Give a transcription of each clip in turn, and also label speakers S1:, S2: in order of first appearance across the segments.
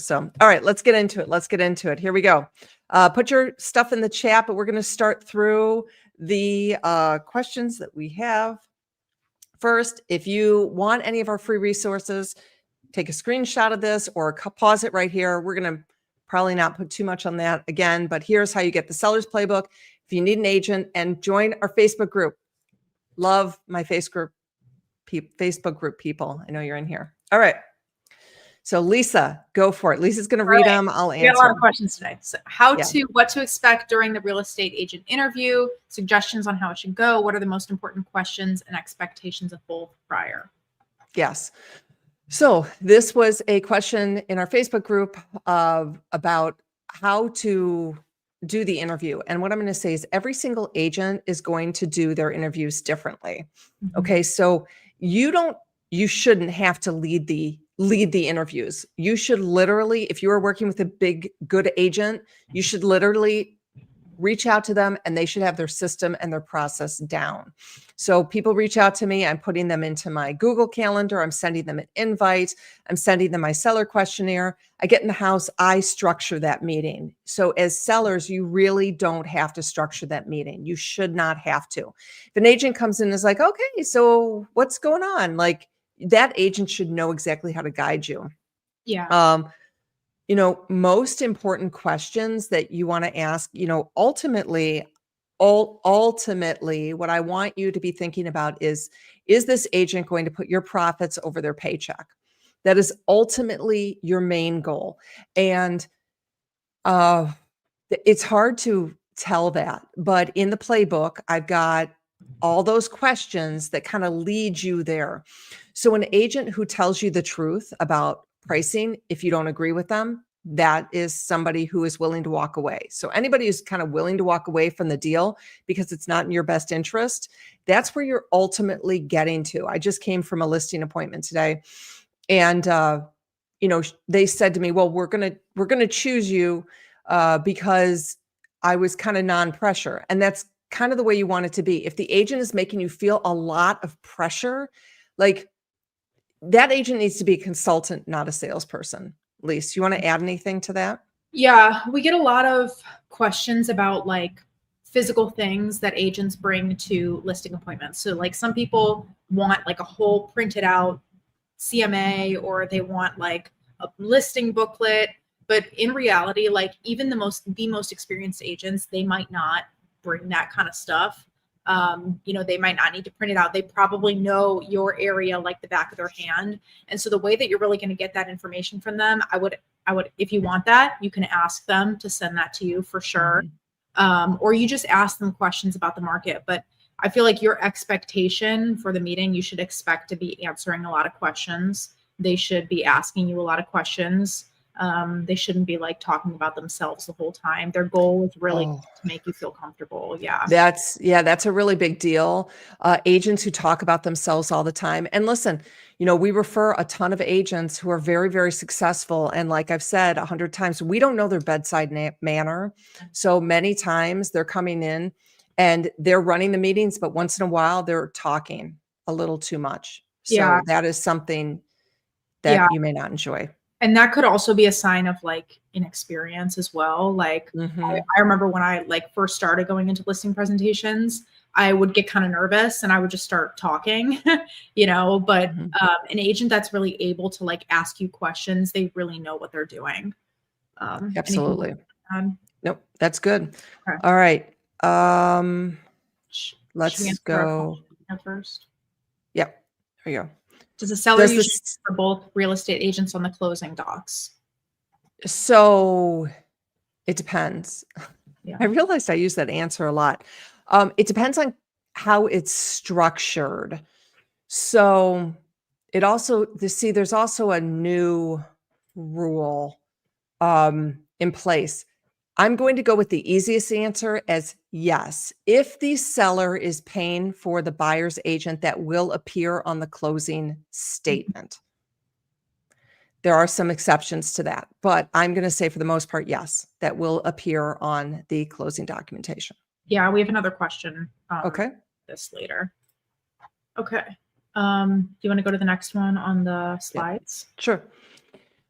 S1: So, all right, let's get into it. Let's get into it. Here we go. Put your stuff in the chat, but we're going to start through the questions that we have. First, if you want any of our free resources, take a screenshot of this or pause it right here. We're going to probably not put too much on that again, but here's how you get the seller's playbook. If you need an agent, and join our Facebook group. Love my Facebook group people. I know you're in here. All right. So Lisa, go for it. Lisa's going to read them. I'll answer.
S2: We got a lot of questions today. So what to expect during the real estate agent interview, suggestions on how it should go. What are the most important questions and expectations of both prior?
S1: Yes. So this was a question in our Facebook group about how to do the interview. And what I'm going to say is every single agent is going to do their interviews differently. Okay. So you shouldn't have to lead the interviews. You should literally, if you are working with a big, good agent, you should literally reach out to them and they should have their system and their process down. So people reach out to me, I'm putting them into my Google Calendar, I'm sending them an invite, I'm sending them my seller questionnaire. I get in the house, I structure that meeting. So as sellers, you really don't have to structure that meeting. You should not have to. If an agent comes in and is like, okay, so what's going on? Like, that agent should know exactly how to guide you.
S2: Yeah.
S1: Most important questions that you want to ask, ultimately, what I want you to be thinking about is this agent going to put your profits over their paycheck? That is ultimately your main goal. And it's hard to tell that, but in the playbook, I've got all those questions that kind of lead you there. So an agent who tells you the truth about pricing, if you don't agree with them, that is somebody who is willing to walk away. So anybody who's kind of willing to walk away from the deal because it's not in your best interest, that's where you're ultimately getting to. I just came from a listing appointment today, and they said to me, well, we're gonna choose you because I was kind of non-pressure. And that's kind of the way you want it to be. If the agent is making you feel a lot of pressure, like, that agent needs to be a consultant, not a salesperson. Lise, you want to add anything to that?
S2: Yeah, we get a lot of questions about like physical things that agents bring to listing appointments. So like some people want like a whole printed out CMA, or they want like a listing booklet. But in reality, like even the most experienced agents, they might not bring that kind of stuff. They might not need to print it out. They probably know your area like the back of their hand. And so the way that you're really going to get that information from them, I would, if you want that, you can ask them to send that to you for sure. Or you just ask them questions about the market. But I feel like your expectation for the meeting, you should expect to be answering a lot of questions. They should be asking you a lot of questions. They shouldn't be like talking about themselves the whole time. Their goal is really to make you feel comfortable. Yeah.
S1: That's a really big deal. Agents who talk about themselves all the time. And listen, we refer a ton of agents who are very, very successful. And like I've said 100 times, we don't know their bedside manner. So many times they're coming in and they're running the meetings, but once in a while they're talking a little too much. So that is something that you may not enjoy.
S2: And that could also be a sign of like inexperience as well. Like I remember when I like first started going into listing presentations, I would get kind of nervous and I would just start talking, but an agent that's really able to like ask you questions, they really know what they're doing.
S1: Absolutely. Nope. That's good. Okay. All right. Let's go
S2: first.
S1: Yep. There you go.
S2: Does a seller usually for both real estate agents on the closing docs?
S1: So it depends. Yeah. I realized I use that answer a lot. It depends on how it's structured. So it also, there's also a new rule in place. I'm going to go with the easiest answer as yes. If the seller is paying for the buyer's agent, that will appear on the closing statement. There are some exceptions to that, but I'm going to say for the most part, yes, that will appear on the closing documentation.
S2: Yeah, we have another question.
S1: Okay.
S2: This later. Okay. Do you want to go to the next one on the slides?
S1: Yeah. Sure.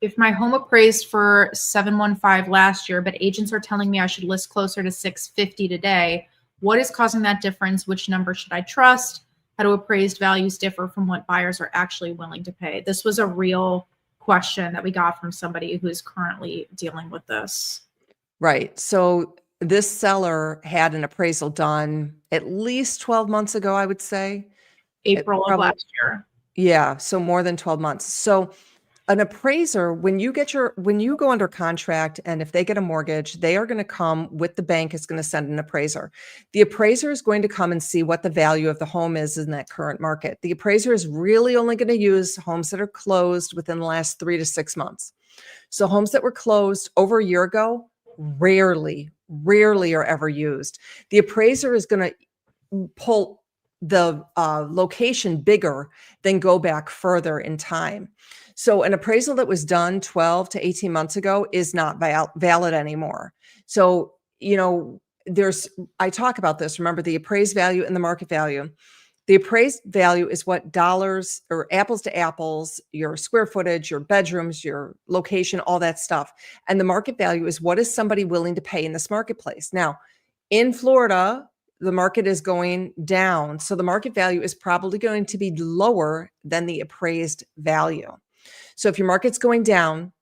S2: If my home appraised for 715 last year, but agents are telling me I should list closer to 650 today, what is causing that difference? Which number should I trust? How do appraised values differ from what buyers are actually willing to pay? This was a real question that we got from somebody who is currently dealing with this.
S1: Right. So this seller had an appraisal done at least 12 months ago, I would say.
S2: April of
S1: Probably,
S2: last year.
S1: yeah, so more than 12 months. So an appraiser, when you go under contract and if they get a mortgage, they are going to come with the bank is going to send an appraiser. The appraiser is going to come and see what the value of the home is in that current market. The appraiser is really only going to use homes that are closed within the last 3 to 6 months. So homes that were closed over a year ago, rarely are ever used. The appraiser is going to pull the location bigger than go back further in time. So an appraisal that was done 12 to 18 months ago is not valid anymore. So, I talk about this, remember the appraised value and the market value. The appraised value is what dollars or apples to apples, your square footage, your bedrooms, your location, all that stuff. And the market value is what is somebody willing to pay in this marketplace. Now, in Florida, the market is going down. So the market value is probably going to be lower than the appraised value. So if your market's going down,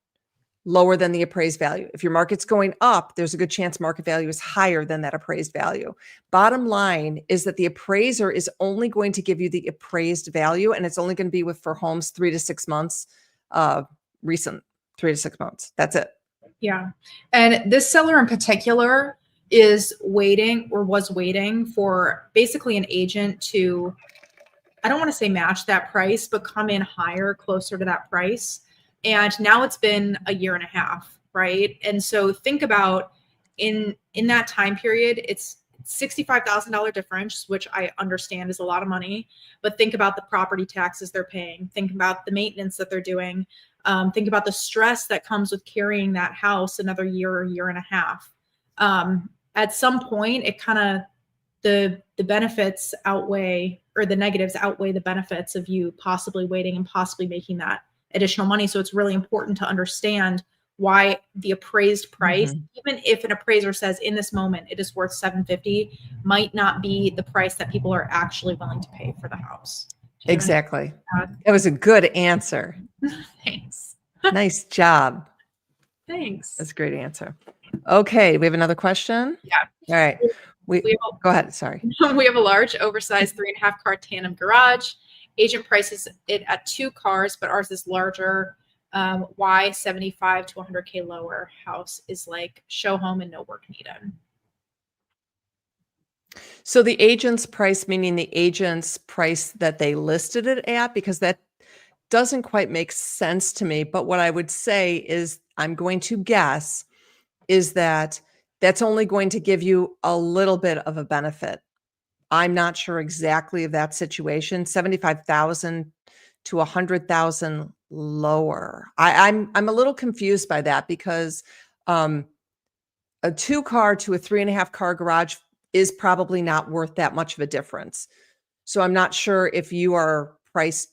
S1: lower than the appraised value. If your market's going up, there's a good chance market value is higher than that appraised value. Bottom line is that the appraiser is only going to give you the appraised value, and it's only going to be for homes 3 to 6 months, recent 3 to 6 months. That's it.
S2: Yeah. And this seller in particular is waiting or was waiting for basically an agent to, I don't want to say match that price, but come in higher, closer to that price. And now it's been a year and a half, right? And so think about in that time period, it's $65,000 difference, which I understand is a lot of money, but think about the property taxes they're paying. Think about the maintenance that they're doing. Think about the stress that comes with carrying that house another year or year and a half. At some point, it kind of, the benefits outweigh, or the negatives outweigh the benefits of you possibly waiting and possibly making that additional money. So it's really important to understand why the appraised price, even if an appraiser says in this moment it is worth $750, might not be the price that people are actually willing to pay for the house.
S1: Exactly. That was a good answer.
S2: Thanks.
S1: Nice job.
S2: Thanks.
S1: That's a great answer. Okay, we have another question.
S2: Yeah.
S1: All right. Go ahead. Sorry.
S2: We have a large, oversized 3.5 car tandem garage. Agent prices it at 2 cars, but ours is larger. Why 75 to 100K lower? House is like show home and no work needed.
S1: So the agent's price, meaning the agent's price that they listed it at, because that doesn't quite make sense to me. But what I would say is, I'm going to guess, is that that's only going to give you a little bit of a benefit. I'm not sure exactly of that situation. 75,000 to 100,000 lower. I'm a little confused by that, because a 2-car to a 3.5 car garage is probably not worth that much of a difference. So I'm not sure if you are priced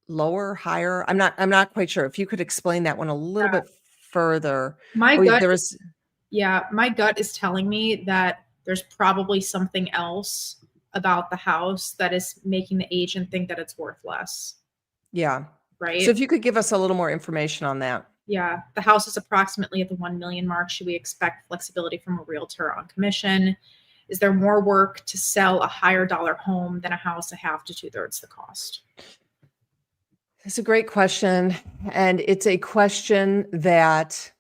S1: lower, higher. I'm not quite sure. If you could explain that one a little bit further.
S2: My gut is telling me that there's probably something else about the house that is making the agent think that it's worth less.
S1: Yeah.
S2: Right.
S1: So if you could give us a little more information on that.
S2: Yeah. The house is approximately at the 1 million mark. Should we expect flexibility from a realtor on commission? Is there more work to sell a higher dollar home than a house a half to 2/3 the cost?
S1: It's a great question. And it's a question that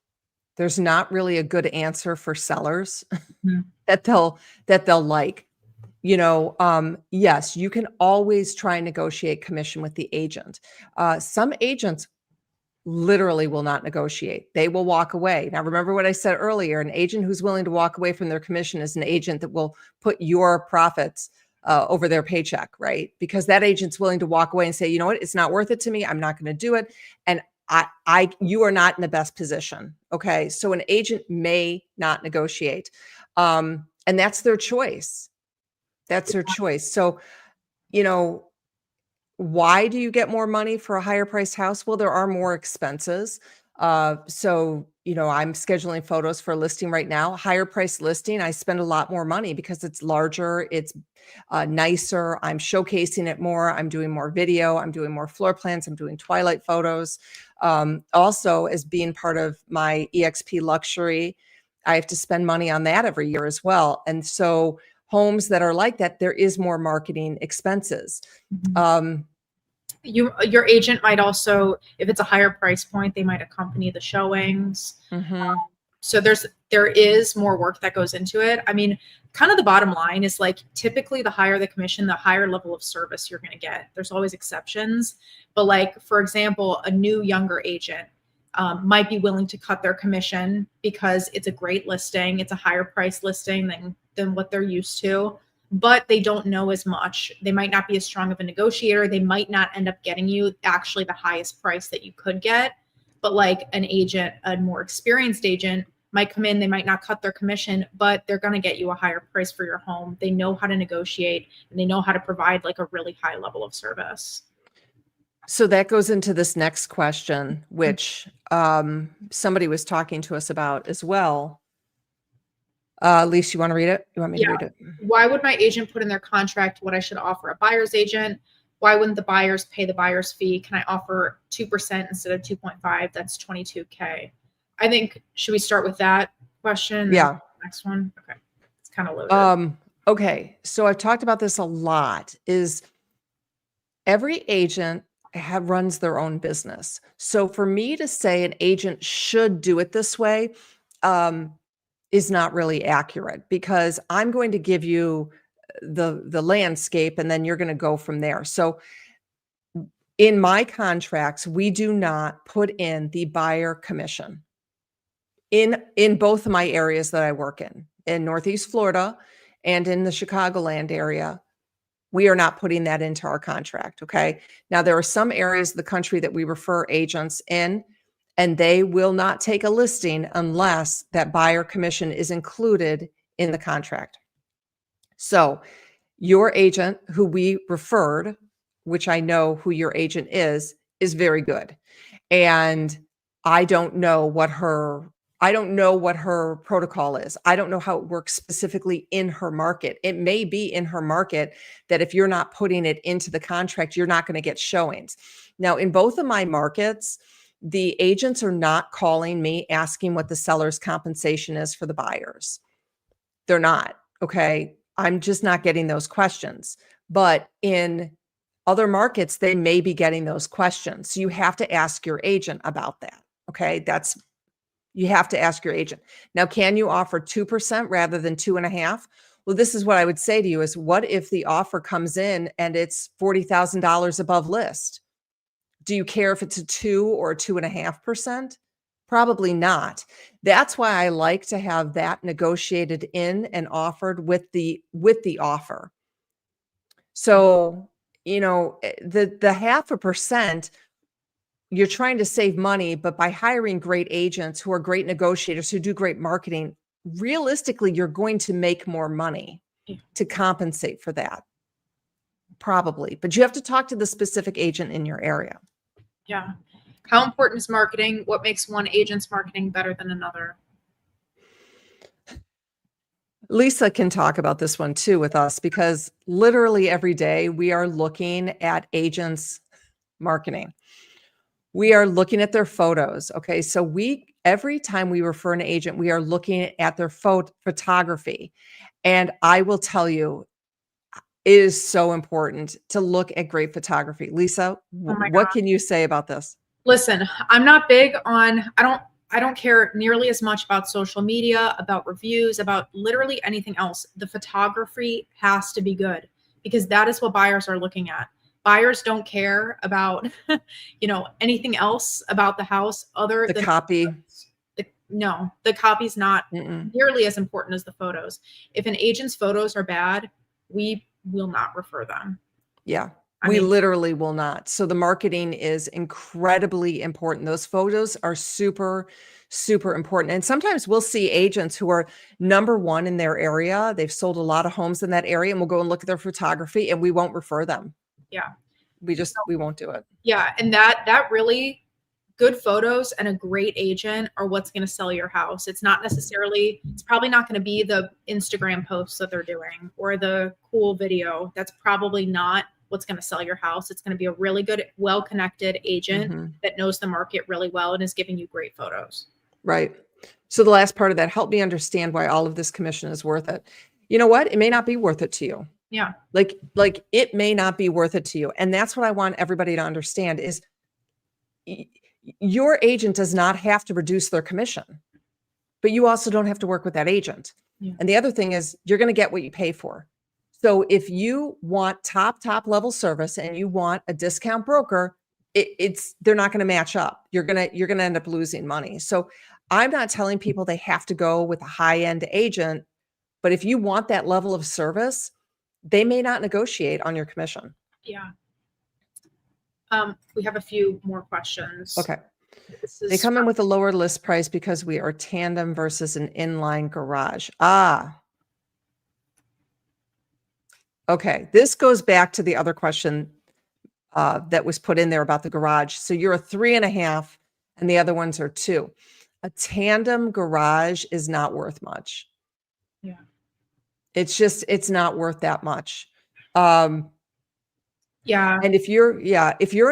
S1: there's not really a good answer for sellers that they'll like. Yes, you can always try and negotiate commission with the agent. Some agents literally will not negotiate. They will walk away. Now, remember what I said earlier, an agent who's willing to walk away from their commission is an agent that will put your profits over their paycheck, right? Because that agent's willing to walk away and say, you know what, it's not worth it to me. I'm not going to do it. And you are not in the best position. Okay. So an agent may not negotiate. And that's their choice. That's their choice. So, why do you get more money for a higher priced house? Well, there are more expenses. So, I'm scheduling photos for a listing right now. Higher price listing, I spend a lot more money because it's larger, it's nicer. I'm showcasing it more. I'm doing more video. I'm doing more floor plans. I'm doing twilight photos. Also, as being part of my EXP luxury, I have to spend money on that every year as well. And so homes that are like that, there is more marketing expenses.
S2: Your agent might also, if it's a higher price point, they might accompany the showings. So there is more work that goes into it. I mean, kind of the bottom line is like, typically the higher the commission, the higher level of service you're going to get. There's always exceptions, but like, for example, a new younger agent might be willing to cut their commission because it's a great listing. It's a higher price listing than what they're used to, but they don't know as much. They might not be as strong of a negotiator. They might not end up getting you actually the highest price that you could get. But like an agent, a more experienced agent might come in, they might not cut their commission, but they're going to get you a higher price for your home. They know how to negotiate and they know how to provide like a really high level of service.
S1: So that goes into this next question, which somebody was talking to us about as well. Lisa, you want to read it? You want me to read it?
S2: Why would my agent put in their contract what I should offer a buyer's agent? Why wouldn't the buyers pay the buyer's fee? Can I offer 2% instead of 2.5? That's $22K. I think, should we start with that question?
S1: Yeah.
S2: Next one. Okay. It's kind of loaded.
S1: Okay. So I've talked about this a lot, is every agent runs their own business. So for me to say an agent should do it this way, is not really accurate, because I'm going to give you the landscape and then you're going to go from there. So in my contracts, we do not put in the buyer commission in both of my areas that I work in Northeast Florida and in the Chicagoland area. We are not putting that into our contract. Okay. Now there are some areas of the country that we refer agents in, and they will not take a listing unless that buyer commission is included in the contract. So your agent who we referred, which I know who your agent is very good. And I don't know what her protocol is. I don't know how it works specifically in her market. It may be in her market that if you're not putting it into the contract, you're not going to get showings. Now, in both of my markets, the agents are not calling me asking what the seller's compensation is for the buyers. They're not. Okay. I'm just not getting those questions. But in other markets, they may be getting those questions. So you have to ask your agent about that. Okay. You have to ask your agent. Now, can you offer 2% rather than 2.5%? Well, this is what I would say to you is, what if the offer comes in and it's $40,000 above list? Do you care if it's a 2 or 2.5%? Probably not. That's why I like to have that negotiated in and offered with the offer. So, the 0.5%, you're trying to save money, but by hiring great agents who are great negotiators, who do great marketing, realistically, you're going to make more money to compensate for that. Probably, but you have to talk to the specific agent in your area.
S2: Yeah. How important is marketing? What makes one agent's marketing better than another?
S1: Lisa can talk about this one too with us, because literally every day we are looking at agents' marketing. We are looking at their photos. Okay. So every time we refer an agent, we are looking at their photography. And I will tell you, it is so important to look at great photography. Lisa, what can you say about this?
S2: Listen, I'm not big on, I don't care nearly as much about social media, about reviews, about literally anything else. The photography has to be good, because that is what buyers are looking at. Buyers don't care about, anything else about the house other than
S1: the copy.
S2: No, the copy's not nearly as important as the photos. If an agent's photos are bad, we will not refer them.
S1: Yeah. We literally will not. So the marketing is incredibly important. Those photos are super, super important. And sometimes we'll see agents who are number one in their area. They've sold a lot of homes in that area, and we'll go and look at their photography and we won't refer them.
S2: Yeah.
S1: We won't do it.
S2: Yeah. And that really good photos and a great agent are what's going to sell your house. It's probably not going to be the Instagram posts that they're doing or the cool video. That's probably not what's going to sell your house. It's going to be a really good, well-connected agent that knows the market really well and is giving you great photos.
S1: Right. So the last part of that, help me understand why all of this commission is worth it. You know what? It may not be worth it to you.
S2: Yeah.
S1: Like it may not be worth it to you. And that's what I want everybody to understand is your agent does not have to reduce their commission, but you also don't have to work with that agent.
S2: Yeah.
S1: And the other thing is you're going to get what you pay for. So if you want top level service and you want a discount broker, they're not going to match up. You're going to end up losing money. So I'm not telling people they have to go with a high-end agent, but if you want that level of service, they may not negotiate on your commission.
S2: Yeah. We have a few more questions.
S1: Okay. They come in with a lower list price because we are tandem versus an inline garage. Okay. This goes back to the other question that was put in there about the garage. So you're a 3.5 and the other ones are 2. A tandem garage is not worth much.
S2: Yeah.
S1: It's not worth that much.
S2: Yeah.
S1: And if you're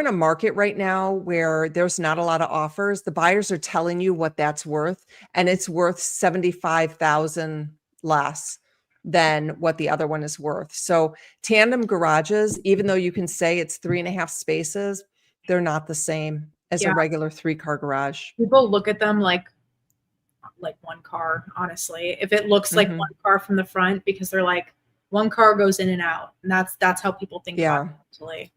S1: in a market right now where there's not a lot of offers, the buyers are telling you what that's worth, and it's worth 75,000 less than what the other one is worth. So tandem garages, even though you can say it's 3.5 spaces, they're not the same as a regular 3-car garage.
S2: People look at them like one car, honestly. If it looks like one car from the front, because they're like, one car goes in and out. And that's how people think about it mentally.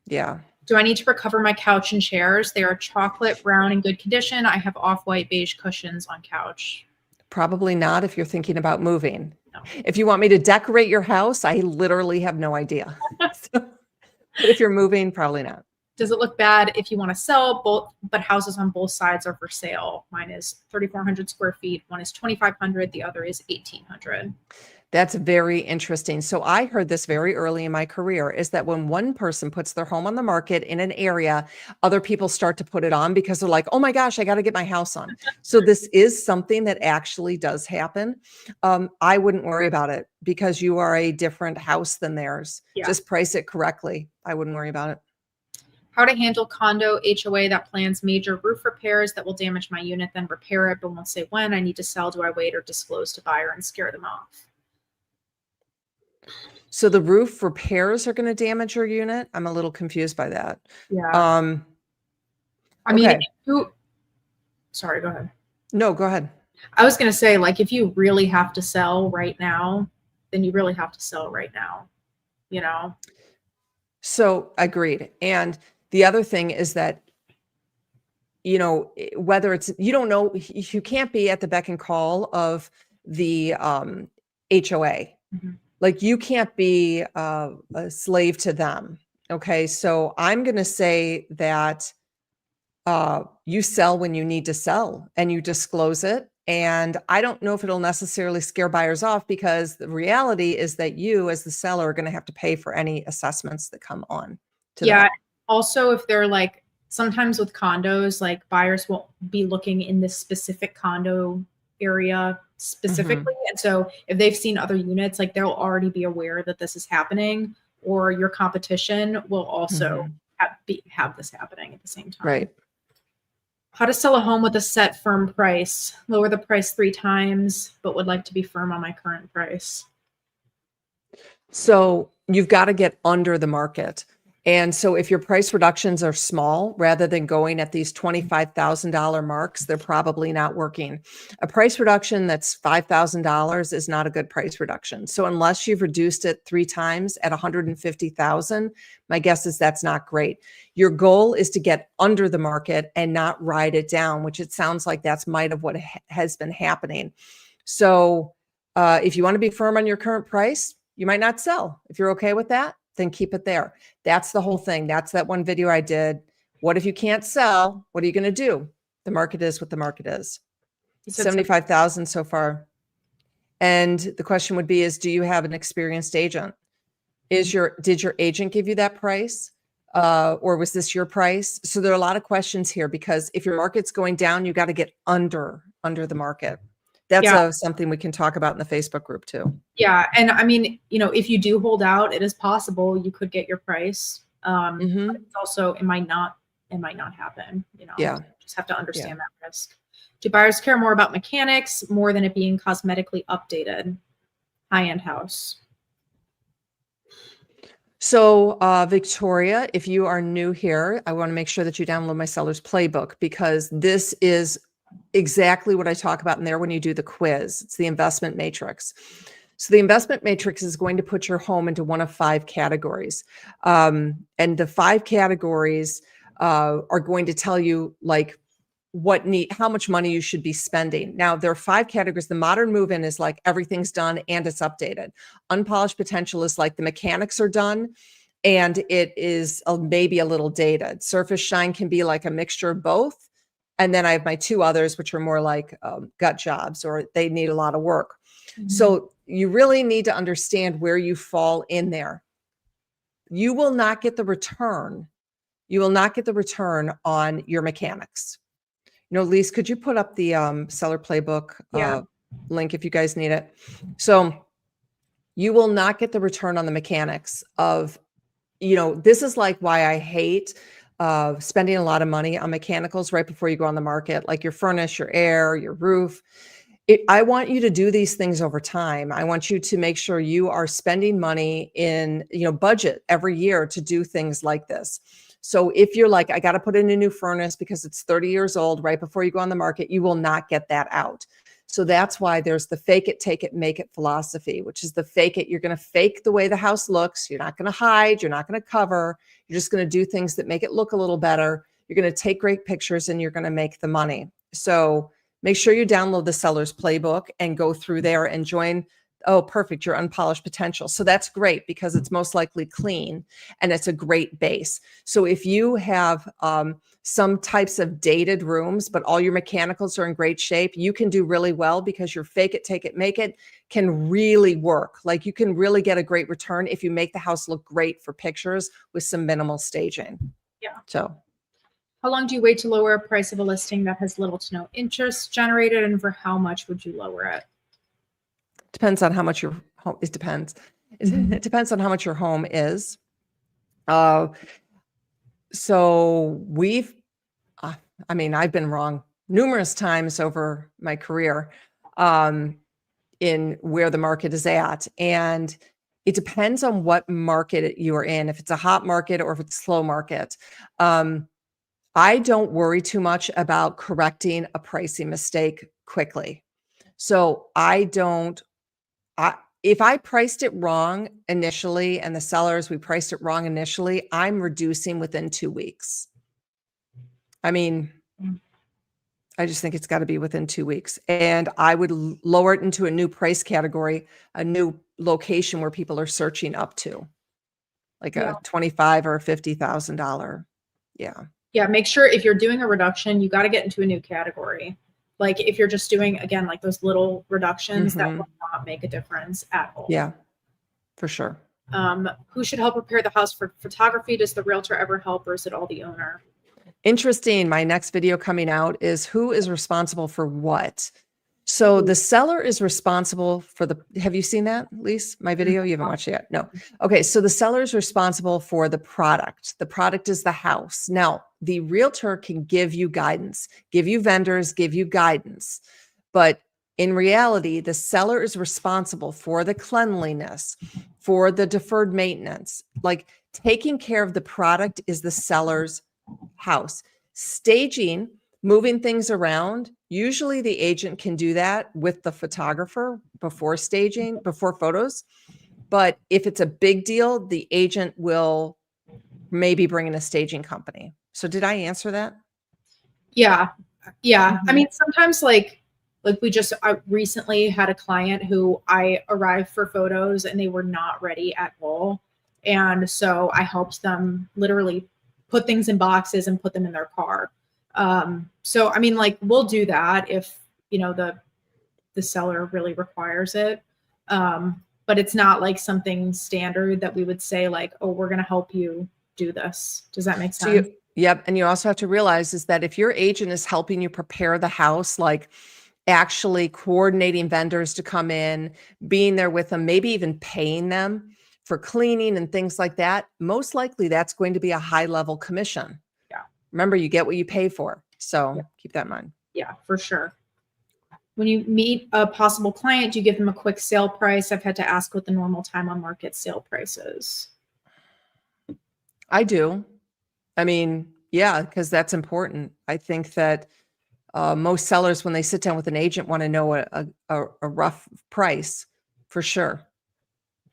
S1: Yeah.
S2: Do I need to recover my couch and chairs? They are chocolate brown in good condition. I have off-white beige cushions on couch.
S1: Probably not if you're thinking about moving.
S2: No.
S1: If you want me to decorate your house, I literally have no idea. But if you're moving, probably not.
S2: Does it look bad if you want to sell both, but houses on both sides are for sale? Mine is 3,400 square feet. One is 2,500. The other is 1,800.
S1: That's very interesting. So I heard this very early in my career is that when one person puts their home on the market in an area, other people start to put it on because they're like, oh my gosh, I got to get my house on. So this is something that actually does happen. I wouldn't worry about it because you are a different house than theirs. Yeah. Just price it correctly. I wouldn't worry about it.
S2: How to handle condo HOA that plans major roof repairs that will damage my unit, then repair it, but won't say when. I need to sell. Do I wait or disclose to buyer and scare them off?
S1: So the roof repairs are going to damage your unit. I'm a little confused by that.
S2: Yeah. I mean, sorry, go ahead.
S1: No, go ahead.
S2: I was going to say, like, if you really have to sell right now, then you really have to sell right now, you know?
S1: So agreed. And the other thing is that, you know, whether it's, you don't know, you can't be at the beck and call of the HOA. Mm-hmm. Like you can't be a slave to them. Okay. So I'm going to say that you sell when you need to sell and you disclose it. And I don't know if it'll necessarily scare buyers off because the reality is that you as the seller are going to have to pay for any assessments that come on to them.
S2: Also, if they're like, sometimes with condos, like buyers won't be looking in this specific condo area specifically. And so if they've seen other units, like they'll already be aware that this is happening, or your competition will also have this happening at the same time.
S1: Right.
S2: How to sell a home with a set firm price. Lower the price 3 times, but would like to be firm on my current price.
S1: So you've got to get under the market. And so if your price reductions are small, rather than going at these $25,000 marks, they're probably not working. A price reduction that's $5,000 is not a good price reduction. So unless you've reduced it 3 times at $150,000, my guess is that's not great. Your goal is to get under the market and not ride it down, which it sounds like that's might of what has been happening. So if you want to be firm on your current price, you might not sell. If you're okay with that, then keep it there. That's the whole thing. That's that one video I did. What if you can't sell? What are you going to do? The market is what the market is. 75,000 so far. And the question would be is, do you have an experienced agent? Did your agent give you that price? Or was this your price? So there are a lot of questions here, because if your market's going down, you got to get under the market. That's something we can talk about in the Facebook group too.
S2: Yeah. And I mean, if you do hold out, it is possible you could get your price. But it's also, it might not happen,
S1: Yeah.
S2: just have to understand that risk. Do buyers care more about mechanics more than it being cosmetically updated? High-end house.
S1: So, Victoria, if you are new here, I want to make sure that you download my seller's playbook, because this is exactly what I talk about in there when you do the quiz. It's the investment matrix. So the investment matrix is going to put your home into one of 5 categories. And the 5 categories are going to tell you like how much money you should be spending. Now, there are 5 categories. The modern move-in is like everything's done and it's updated. Unpolished potential is like the mechanics are done and it is maybe a little dated. Surface shine can be like a mixture of both. And then I have my 2 others, which are more like gut jobs, or they need a lot of work. So you really need to understand where you fall in there. You will not get the return. You will not get the return on your mechanics. Lise, could you put up the seller playbook link if you guys need it? So you will not get the return on the mechanics of, this is like why I hate spending a lot of money on mechanicals right before you go on the market, like your furnace, your air, your roof. I want you to do these things over time. I want you to make sure you are spending money in, budget every year to do things like this. So if you're like, I got to put in a new furnace because it's 30 years old right before you go on the market, you will not get that out. So that's why there's the fake it, take it, make it philosophy, which is the fake it. You're going to fake the way the house looks. You're not going to hide. You're not going to cover. You're just going to do things that make it look a little better. You're going to take great pictures and you're going to make the money. So make sure you download the seller's playbook and go through there and join. Oh, perfect. Your unpolished potential. So that's great because it's most likely clean and it's a great base. So if you have some types of dated rooms, but all your mechanicals are in great shape, you can do really well because your fake it, take it, make it can really work. Like you can really get a great return if you make the house look great for pictures with some minimal staging.
S2: Yeah.
S1: So
S2: how long do you wait to lower a price of a listing that has little to no interest generated, and for how much would you lower it?
S1: Depends on how much your home, it depends. It depends on how much your home is. So I've been wrong numerous times over my career in where the market is at. And it depends on what market you are in, if it's a hot market or if it's a slow market. I don't worry too much about correcting a pricing mistake quickly. So if I priced it wrong initially and the sellers, we priced it wrong initially, I'm reducing within 2 weeks. I just think it's got to be within 2 weeks. And I would lower it into a new price category, a new location where people are searching up to, like a $25,000 or $50,000. Yeah.
S2: Yeah. Make sure if you're doing a reduction, you got to get into a new category. Like if you're just doing, again, like those little reductions, that will not make a difference at all.
S1: Yeah, for sure.
S2: Who should help prepare the house for photography? Does the realtor ever help, or is it all the owner?
S1: Interesting. My next video coming out is who is responsible for what. So the seller is responsible for have you seen that, Lise, my video? You haven't watched it yet? No. Okay. So the seller is responsible for the product. The product is the house. Now, the realtor can give you guidance, give you vendors, give you guidance. But in reality, the seller is responsible for the cleanliness, for the deferred maintenance. Like taking care of the product is the seller's house. Staging, moving things around, usually the agent can do that with the photographer before staging, before photos. But if it's a big deal, the agent will maybe bring in a staging company. So did I answer that?
S2: Yeah. Yeah. I mean, sometimes I recently had a client who I arrived for photos and they were not ready at all. And so I helped them literally put things in boxes and put them in their car. So, I mean, we'll do that if, the seller really requires it. But it's not like something standard that we would say like, oh, we're going to help you do this. Does that make
S1: So
S2: sense?
S1: yep. And you also have to realize is that if your agent is helping you prepare the house, like actually coordinating vendors to come in, being there with them, maybe even paying them for cleaning and things like that, most likely that's going to be a high level commission.
S2: Yeah.
S1: Remember, you get what you pay for. So
S2: Yeah.
S1: keep that in mind.
S2: Yeah, for sure. When you meet a possible client, do you give them a quick sale price? I've had to ask what the normal time on market sale price is.
S1: I do. I mean, yeah, because that's important. I think that most sellers, when they sit down with an agent, want to know a rough price for sure.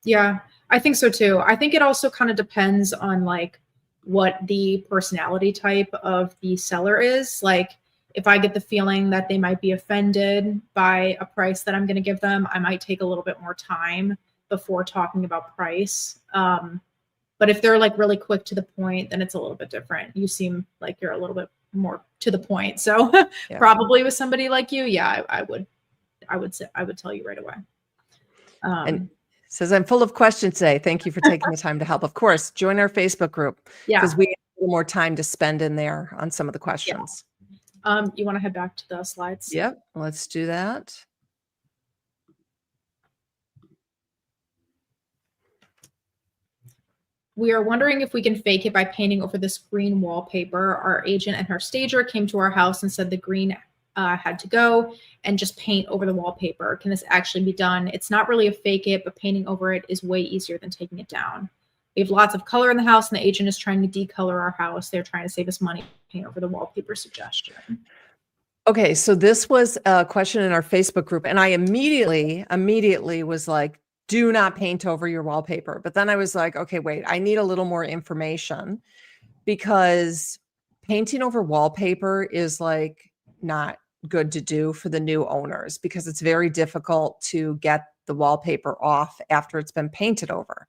S2: Yeah, I think so too. I think it also kind of depends on like what the personality type of the seller is. Like if I get the feeling that they might be offended by a price that I'm going to give them, I might take a little bit more time before talking about price. But if they're like really quick to the point, then it's a little bit different. You seem like you're a little bit more to the point. So
S1: Yeah.
S2: probably with somebody like you, yeah, I would say I would tell you right away.
S1: And says, I'm full of questions today. Thank you for taking the time to help. Of course, join our Facebook group
S2: Yeah.
S1: because we have a little more time to spend in there on some of the questions.
S2: You want to head back to the slides?
S1: Yep, let's do that.
S2: We are wondering if we can fake it by painting over this green wallpaper. Our agent and her stager came to our house and said the green had to go and just paint over the wallpaper. Can this actually be done? It's not really a fake it, but painting over it is way easier than taking it down. We have lots of color in the house and the agent is trying to decolor our house. They're trying to save us money, paint over the wallpaper suggestion.
S1: Okay, so this was a question in our Facebook group, and I immediately was like, do not paint over your wallpaper. But then I was like, okay, wait, I need a little more information because painting over wallpaper is like not good to do for the new owners because it's very difficult to get the wallpaper off after it's been painted over.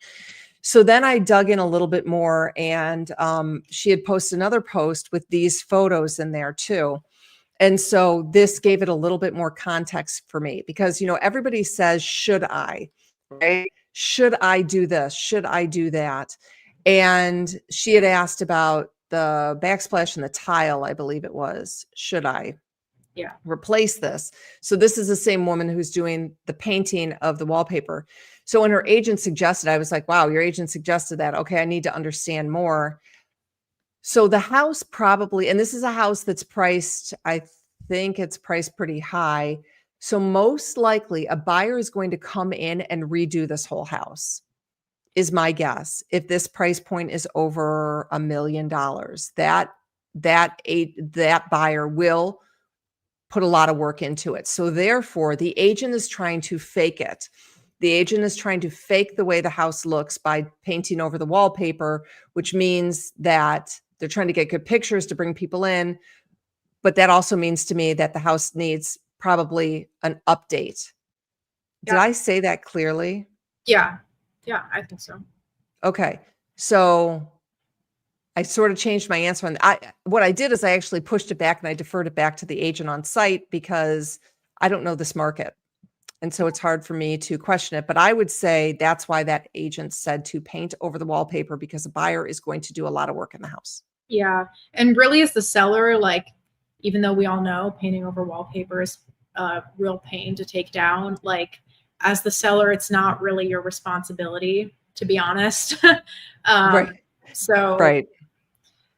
S1: So then I dug in a little bit more, and she had posted another post with these photos in there too. And so this gave it a little bit more context for me because, you know, everybody says, should I, right? Should I do this? Should I do that? And she had asked about the backsplash and the tile, I believe it was. Should I replace this? So this is the same woman who's doing the painting of the wallpaper. So when her agent suggested, I was like, wow, your agent suggested that. Okay, I need to understand more. So the house probably, and this is a house that's priced, I think it's priced pretty high. So most likely a buyer is going to come in and redo this whole house, is my guess. If this price point is over $1 million, that buyer will put a lot of work into it. So therefore, the agent is trying to fake it. The agent is trying to fake the way the house looks by painting over the wallpaper, which means that they're trying to get good pictures to bring people in. But that also means to me that the house needs probably an update. Did I say that clearly?
S2: Yeah. Yeah, I think so.
S1: Okay. So I sort of changed my answer on what I did is I actually pushed it back and I deferred it back to the agent on site because I don't know this market. And so it's hard for me to question it. But I would say that's why that agent said to paint over the wallpaper because a buyer is going to do a lot of work in the house.
S2: Yeah. And really as the seller, like, even though we all know painting over wallpaper is a real pain to take down, like as the seller, it's not really your responsibility, to be honest.
S1: Right.
S2: So,
S1: Right.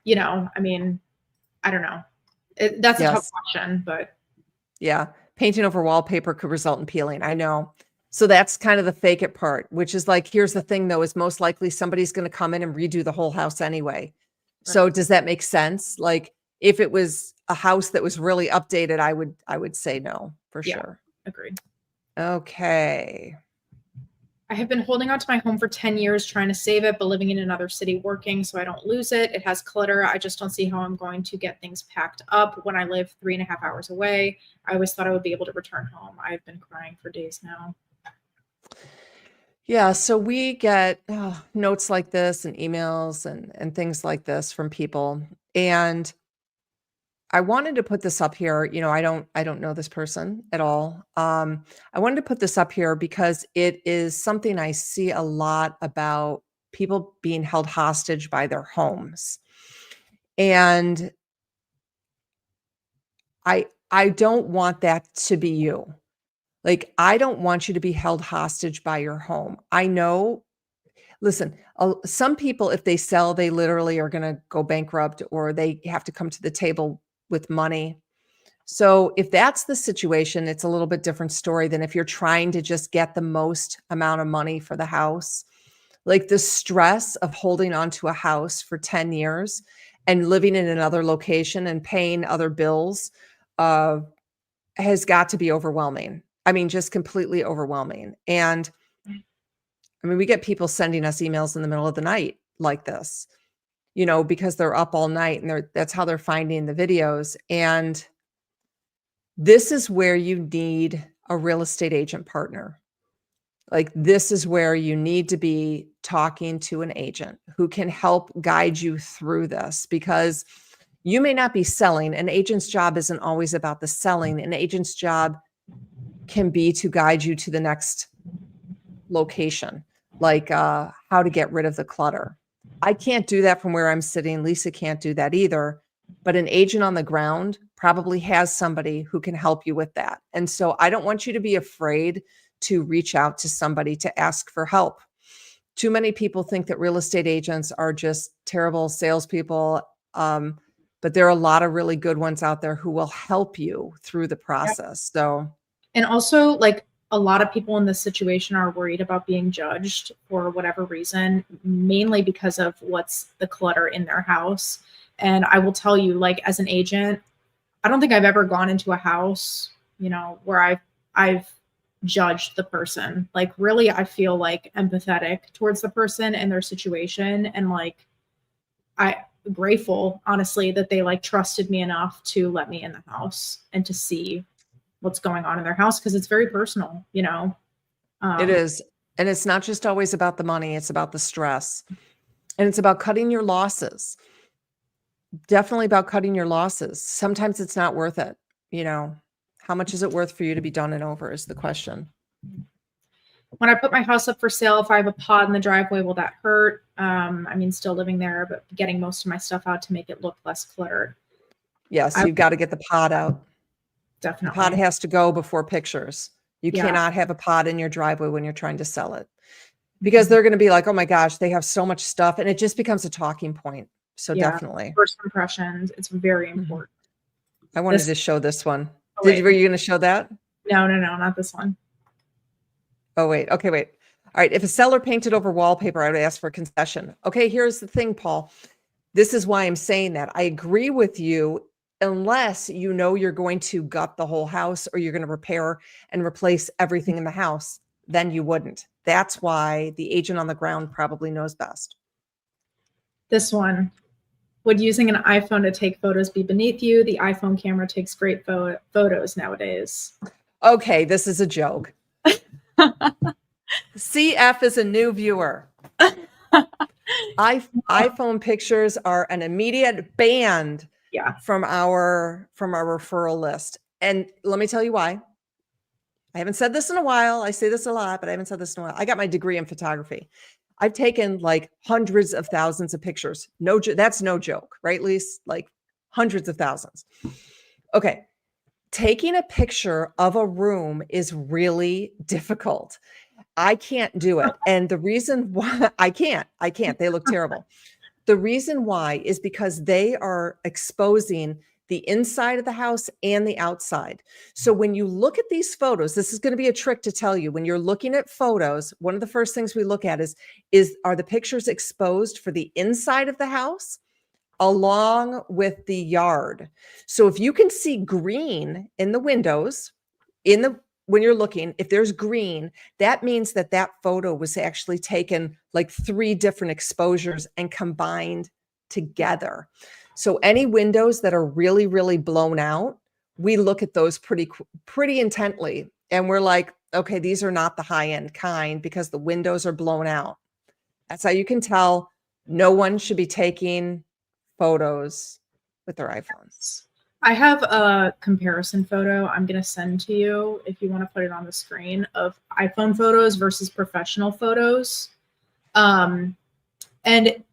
S2: you know, I mean, I don't know. That's a tough question, but.
S1: Yeah. Painting over wallpaper could result in peeling. I know. So that's kind of the fake it part, which is like, here's the thing though, is most likely somebody's going to come in and redo the whole house anyway. Right. So does that make sense? Like if it was a house that was really updated, I would say no, for sure.
S2: Agreed.
S1: Okay.
S2: I have been holding on to my home for 10 years, trying to save it, but living in another city working so I don't lose it. It has clutter. I just don't see how I'm going to get things packed up when I live 3.5 hours away. I always thought I would be able to return home. I've been crying for days now.
S1: Yeah, so we get notes like this and emails and things like this from people. And I wanted to put this up here. You know, I don't know this person at all. I wanted to put this up here because it is something I see a lot about people being held hostage by their homes. And I don't want that to be you. Like, I don't want you to be held hostage by your home. I know, listen, some people, if they sell, they literally are going to go bankrupt or they have to come to the table with money. So if that's the situation, it's a little bit different story than if you're trying to just get the most amount of money for the house. Like the stress of holding on to a house for 10 years and living in another location and paying other bills has got to be overwhelming. I mean, just completely overwhelming. And I mean, we get people sending us emails in the middle of the night like this, because they're up all night and that's how they're finding the videos. And this is where you need a real estate agent partner. Like, this is where you need to be talking to an agent who can help guide you through this, because you may not be selling. An agent's job isn't always about the selling. An agent's job can be to guide you to the next location, like how to get rid of the clutter. I can't do that from where I'm sitting. Lisa can't do that either. But an agent on the ground probably has somebody who can help you with that. And so I don't want you to be afraid to reach out to somebody to ask for help. Too many people think that real estate agents are just terrible salespeople. But there are a lot of really good ones out there who will help you through the process. Yep. So,
S2: and also, like, a lot of people in this situation are worried about being judged for whatever reason, mainly because of what's the clutter in their house. And I will tell you, like, as an agent, I don't think I've ever gone into a house, where I've judged the person. Like, really, I feel like empathetic towards the person and their situation. And like, I'm grateful, honestly, that they like trusted me enough to let me in the house and to see what's going on in their house, because it's very personal,
S1: It is. And it's not just always about the money, it's about the stress. And it's about cutting your losses. Definitely about cutting your losses. Sometimes it's not worth it. How much is it worth for you to be done and over is the question.
S2: When I put my house up for sale, if I have a pod in the driveway, will that hurt? Still living there, but getting most of my stuff out to make it look less cluttered.
S1: Yes, you've got to get the pod out.
S2: Definitely.
S1: The pod has to go before pictures. You cannot have a pod in your driveway when you're trying to sell it, because they're going to be like, oh my gosh, they have so much stuff. And it just becomes a talking point. So definitely.
S2: First impressions. It's very important.
S1: I wanted to show this one.
S2: Oh,
S1: were you going to show that?
S2: No, not this one.
S1: Oh, wait. Okay, wait. All right. If a seller painted over wallpaper, I would ask for a concession. Okay, here's the thing, Paul. This is why I'm saying that. I agree with you, unless you're going to gut the whole house or you're going to repair and replace everything in the house, then you wouldn't. That's why the agent on the ground probably knows best.
S2: This one. Would using an iPhone to take photos be beneath you? The iPhone camera takes great photos nowadays.
S1: Okay, this is a joke. CF is a new viewer. iPhone pictures are an immediate banned from our referral list. And let me tell you why. I haven't said this in a while. I say this a lot, but I haven't said this in a while. I got my degree in photography. I've taken like hundreds of thousands of pictures. That's no joke, right, Lise? Like hundreds of thousands. Okay. Taking a picture of a room is really difficult. I can't do it. And the reason why I can't, they look terrible. The reason why is because they are exposing the inside of the house and the outside. So when you look at these photos, this is going to be a trick to tell you. When you're looking at photos, one of the first things we look at are the pictures exposed for the inside of the house along with the yard. So if you can see green in the windows, when you're looking, if there's green, that means that photo was actually taken like 3 different exposures and combined together. So any windows that are really, really blown out, we look at those pretty intently. And we're like, okay, these are not the high-end kind because the windows are blown out. That's how you can tell no one should be taking photos with their iPhones.
S2: I have a comparison photo I'm going to send to you if you want to put it on the screen of iPhone photos versus professional photos. And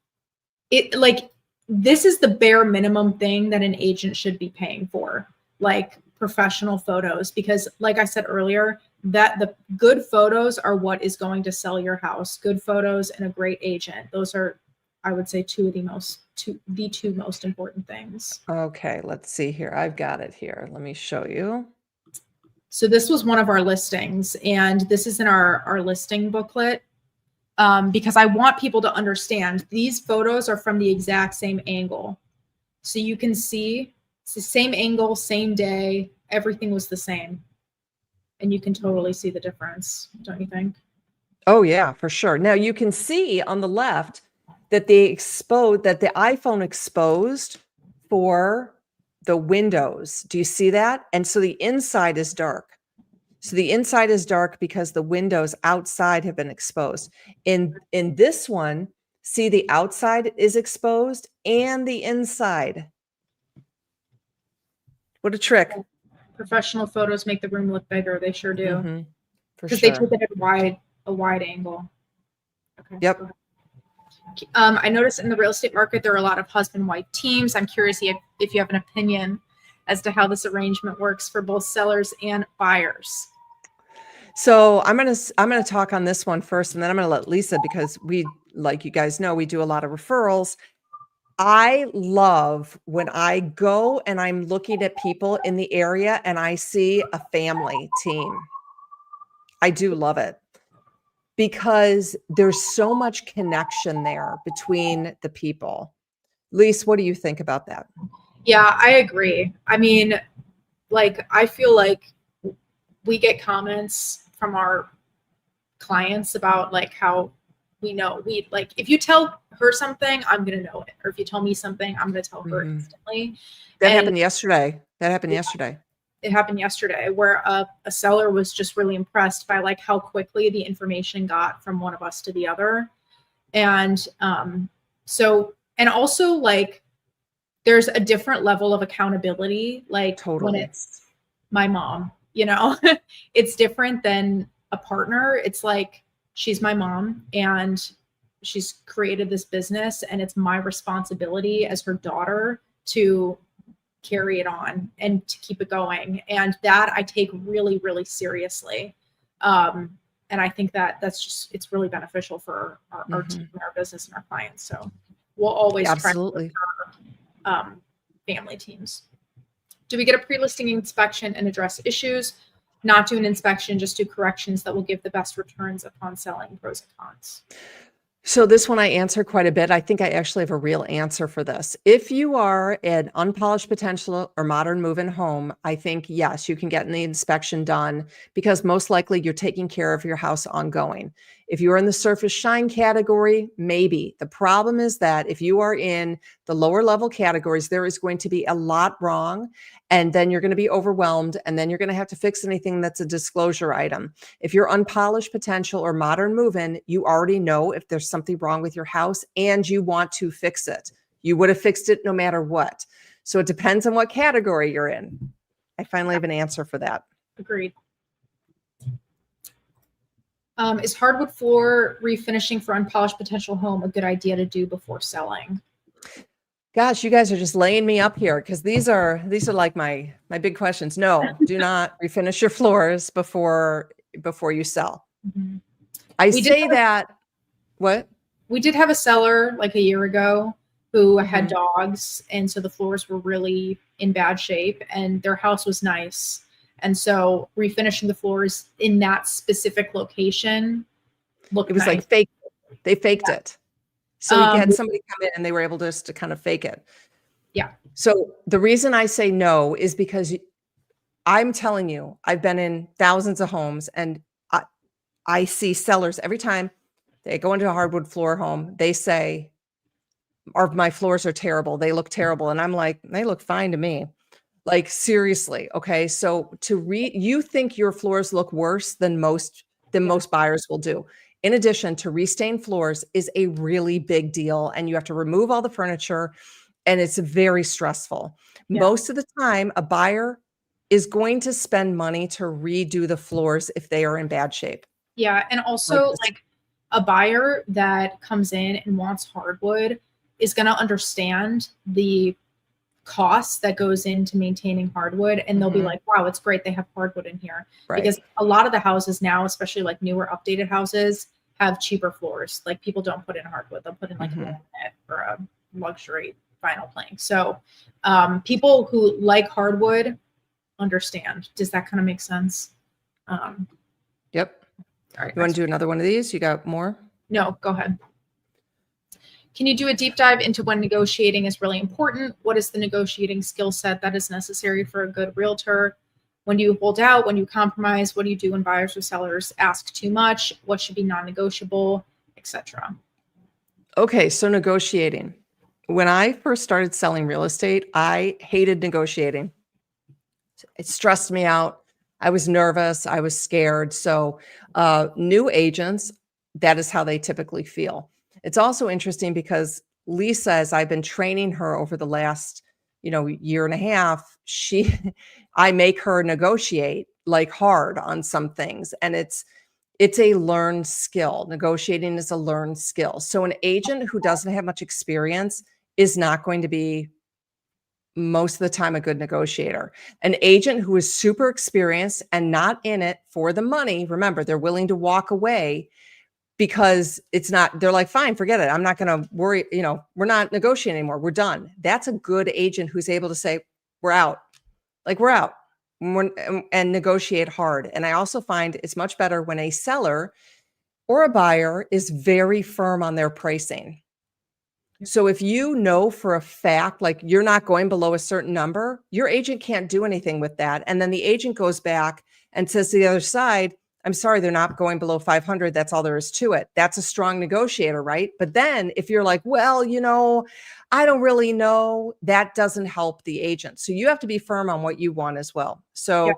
S2: it like, this is the bare minimum thing that an agent should be paying for, like professional photos, because like I said earlier, that the good photos are what is going to sell your house. Good photos and a great agent. Those are, I would say, two most important things.
S1: Okay, let's see here. I've got it here. Let me show you.
S2: So this was one of our listings, and this is in our listing booklet. Because I want people to understand these photos are from the exact same angle. So you can see it's the same angle, same day, everything was the same. And you can totally see the difference, don't you think?
S1: Oh yeah, for sure. Now you can see on the left that the iPhone exposed for the windows. Do you see that? And so the inside is dark. So the inside is dark because the windows outside have been exposed. In this one, see the outside is exposed and the inside. What a trick.
S2: Professional photos make the room look bigger. They sure do.
S1: Mm-hmm, for
S2: Because
S1: sure.
S2: they took it at a wide angle. Okay.
S1: Yep.
S2: I noticed in the real estate market, there are a lot of husband-wife teams. I'm curious if you have an opinion as to how this arrangement works for both sellers and buyers.
S1: So I'm gonna talk on this one first, and then I'm gonna let Lisa, because we, like you guys know, we do a lot of referrals. I love when I go and I'm looking at people in the area and I see a family team. I do love it because there's so much connection there between the people. Lisa, what do you think about that?
S2: Yeah, I agree. I mean, like, I feel like we get comments from our clients about like how we know like, if you tell her something, I'm going to know it. Or if you tell me something, I'm going to tell her instantly.
S1: That happened yesterday. It happened yesterday
S2: where a seller was just really impressed by like how quickly the information got from one of us to the other. And and also like, there's a different level of accountability. Like
S1: Totally.
S2: when it's my mom, it's different than a partner. It's like, she's my mom and she's created this business and it's my responsibility as her daughter to carry it on and to keep it going. And that I take really, really seriously. And I think it's really beneficial for our team, our business, and our clients. So we'll always try to look for, family teams. Do we get a pre-listing inspection and address issues? Not do an inspection, just do corrections that will give the best returns upon selling. Pros and cons.
S1: So this one I answer quite a bit. I think I actually have a real answer for this. If you are an unpolished potential or modern move-in home, I think, yes, you can get the inspection done because most likely you're taking care of your house ongoing. If you're in the surface shine category, maybe. The problem is that if you are in the lower level categories, there is going to be a lot wrong, and then you're going to be overwhelmed, and then you're going to have to fix anything that's a disclosure item. If you're unpolished potential or modern move-in, you already know if there's something wrong with your house and you want to fix it. You would have fixed it no matter what. So it depends on what category you're in. I finally have an answer for that.
S2: Agreed. Is hardwood floor refinishing for unpolished potential home a good idea to do before selling?
S1: Gosh, you guys are just laying me up here because these are like my big questions. No, do not refinish your floors before you sell.
S2: Mm-hmm.
S1: What?
S2: We did have a seller like a year ago who had dogs, and so the floors were really in bad shape, and their house was nice. And so refinishing the floors in that specific location looked nice.
S1: Like fake. They faked it. So we had somebody come in and they were able just to kind of fake it.
S2: Yeah.
S1: So the reason I say no is because I'm telling you, I've been in thousands of homes, and I see sellers every time they go into a hardwood floor home, they say, my floors are terrible. They look terrible. And I'm like, they look fine to me. Like, seriously. Okay. So you think your floors look worse than most buyers will do. In addition, to restain floors is a really big deal, and you have to remove all the furniture, and it's very stressful. Yeah. Most of the time, a buyer is going to spend money to redo the floors if they are in bad shape.
S2: Yeah. And also like a buyer that comes in and wants hardwood is going to understand the costs that goes into maintaining hardwood, and they'll be like, wow, it's great they have hardwood in here.
S1: Right.
S2: Because a lot of the houses now, especially like newer updated houses, have cheaper floors. Like people don't put in hardwood, they'll put in like a laminate or a luxury vinyl plank. So people who like hardwood understand. Does that kind of make sense?
S1: Yep.
S2: All right,
S1: You want to do another one of these? You got more?
S2: No, go ahead. Can you do a deep dive into when negotiating is really important? What is the negotiating skill set that is necessary for a good realtor? When do you hold out? When you compromise? What do you do when buyers or sellers ask too much? What should be non-negotiable, etc.?
S1: Okay, so negotiating. When I first started selling real estate, I hated negotiating. It stressed me out. I was nervous. I was scared. So new agents, that is how they typically feel. It's also interesting because Lisa, as I've been training her over the last, year and a half, I make her negotiate like hard on some things. And it's a learned skill. Negotiating is a learned skill. So an agent who doesn't have much experience is not going to be most of the time a good negotiator. An agent who is super experienced and not in it for the money, remember, they're willing to walk away because they're like, fine, forget it. I'm not going to worry. We're not negotiating anymore. We're done. That's a good agent who's able to say, we're out. Like we're out and negotiate hard. And I also find it's much better when a seller or a buyer is very firm on their pricing. So if you know for a fact, like you're not going below a certain number, your agent can't do anything with that. And then the agent goes back and says to the other side, I'm sorry, they're not going below 500. That's all there is to it. That's a strong negotiator, right? But then if you're like, well, I don't really know, that doesn't help the agent. So you have to be firm on what you want as well. So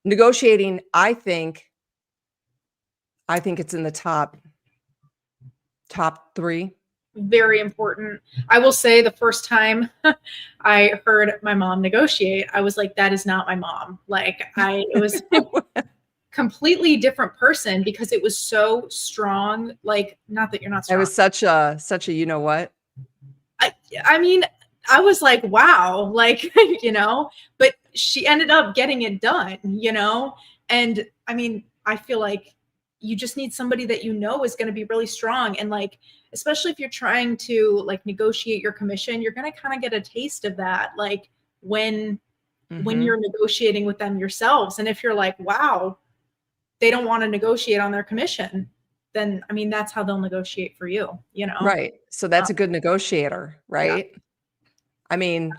S1: negotiating, I think it's in the top 3.
S2: Very important. I will say the first time I heard my mom negotiate, I was like, that is not my mom. Like it was completely different person because it was so strong. Like, not that you're not strong.
S1: I was such a, you know what?
S2: I mean, I was like, wow, like, but she ended up getting it done, and I mean, I feel like you just need somebody that is going to be really strong. And like, especially if you're trying to like negotiate your commission, you're going to kind of get a taste of that. Like when you're negotiating with them yourselves. And if you're like, wow, they don't want to negotiate on their commission, then, I mean, that's how they'll negotiate for you,
S1: Right. So that's a good negotiator, right?
S2: Yeah.
S1: I mean,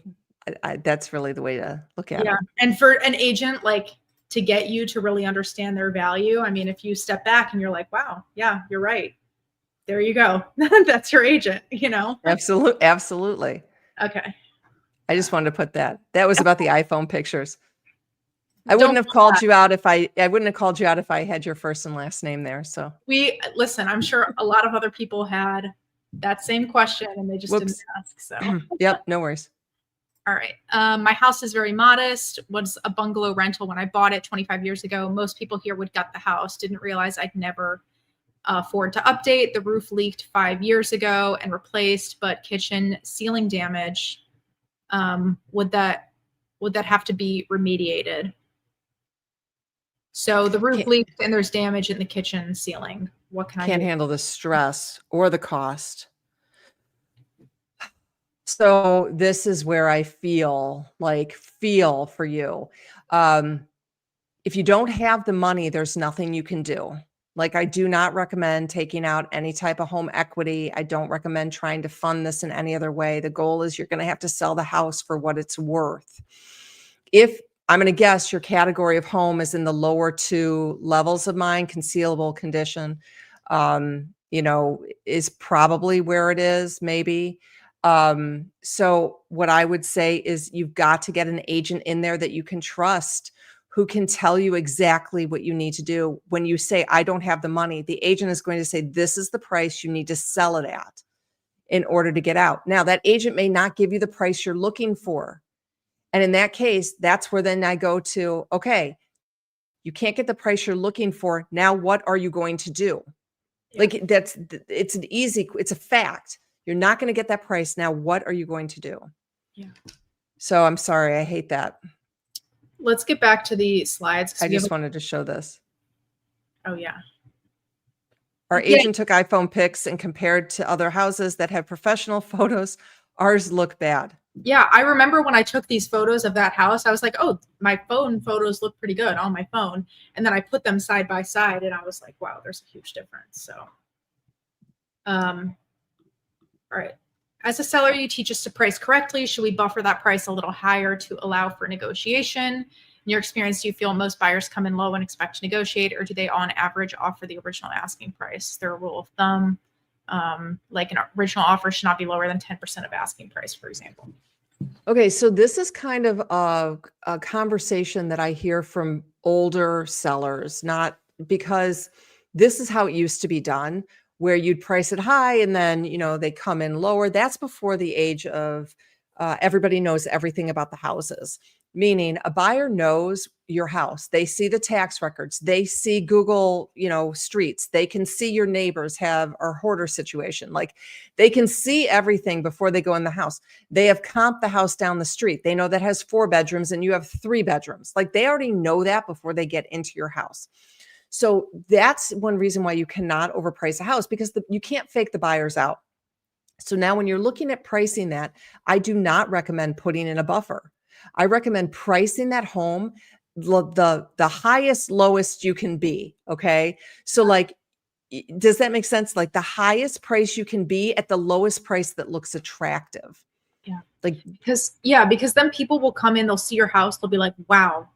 S1: that's really the way to look at it.
S2: And for an agent, like to get you to really understand their value. I mean, if you step back and you're like, wow, yeah, you're right. There you go. That's your agent,
S1: Absolutely. Absolutely.
S2: Okay.
S1: I just wanted to put that. That was about the iPhone pictures. I wouldn't have called you out if I had your first and last name there. So
S2: listen, I'm sure a lot of other people had that same question and they just didn't ask. So
S1: yep, no worries.
S2: All right. My house is very modest. Was a bungalow rental when I bought it 25 years ago. Most people here would gut the house. Didn't realize I'd never afford to update. The roof leaked 5 years ago and replaced, but kitchen ceiling damage. Would that have to be remediated? So the roof leaked and there's damage in the kitchen ceiling. What can I do?
S1: Can't handle the stress or the cost. So this is where I feel for you. If you don't have the money, there's nothing you can do. Like, I do not recommend taking out any type of home equity. I don't recommend trying to fund this in any other way. The goal is you're going to have to sell the house for what it's worth. If I'm going to guess your category of home is in the lower 2 levels of mine, concealable condition, is probably where it is, maybe. So what I would say is you've got to get an agent in there that you can trust, who can tell you exactly what you need to do. When you say, I don't have the money, the agent is going to say, this is the price you need to sell it at in order to get out. Now, that agent may not give you the price you're looking for. And in that case, that's where then I go to, okay, you can't get the price you're looking for. Now, what are you going to do? Like it's a fact. You're not going to get that price. Now, what are you going to do?
S2: Yeah.
S1: So I'm sorry. I hate that.
S2: Let's get back to the slides. 'Cause
S1: I
S2: we have
S1: just wanted to show this.
S2: oh yeah.
S1: Our
S2: Yeah.
S1: agent took iPhone pics and compared to other houses that have professional photos. Ours look bad.
S2: Yeah, I remember when I took these photos of that house, I was like, oh, my phone photos look pretty good on my phone. And then I put them side by side and I was like, wow, there's a huge difference. So, all right. As a seller, you teach us to price correctly. Should we buffer that price a little higher to allow for negotiation? In your experience, do you feel most buyers come in low and expect to negotiate, or do they on average offer the original asking price? Is there a rule of thumb? Like an original offer should not be lower than 10% of asking price, for example.
S1: Okay, so this is kind of a conversation that I hear from older sellers, not because this is how it used to be done, where you'd price it high and then, they come in lower. That's before the age of everybody knows everything about the houses, meaning a buyer knows your house. They see the tax records. They see Google, streets. They can see your neighbors have a hoarder situation. Like they can see everything before they go in the house. They have comped the house down the street. They know that has 4 bedrooms and you have 3 bedrooms. Like they already know that before they get into your house. So that's one reason why you cannot overprice a house, because you can't fake the buyers out. So now when you're looking at pricing that, I do not recommend putting in a buffer. I recommend pricing that home the highest, lowest you can be. Okay. So like, does that make sense? Like the highest price you can be at the lowest price that looks attractive.
S2: Yeah.
S1: Like,
S2: because then people will come in, they'll see your house, they'll be like, wow,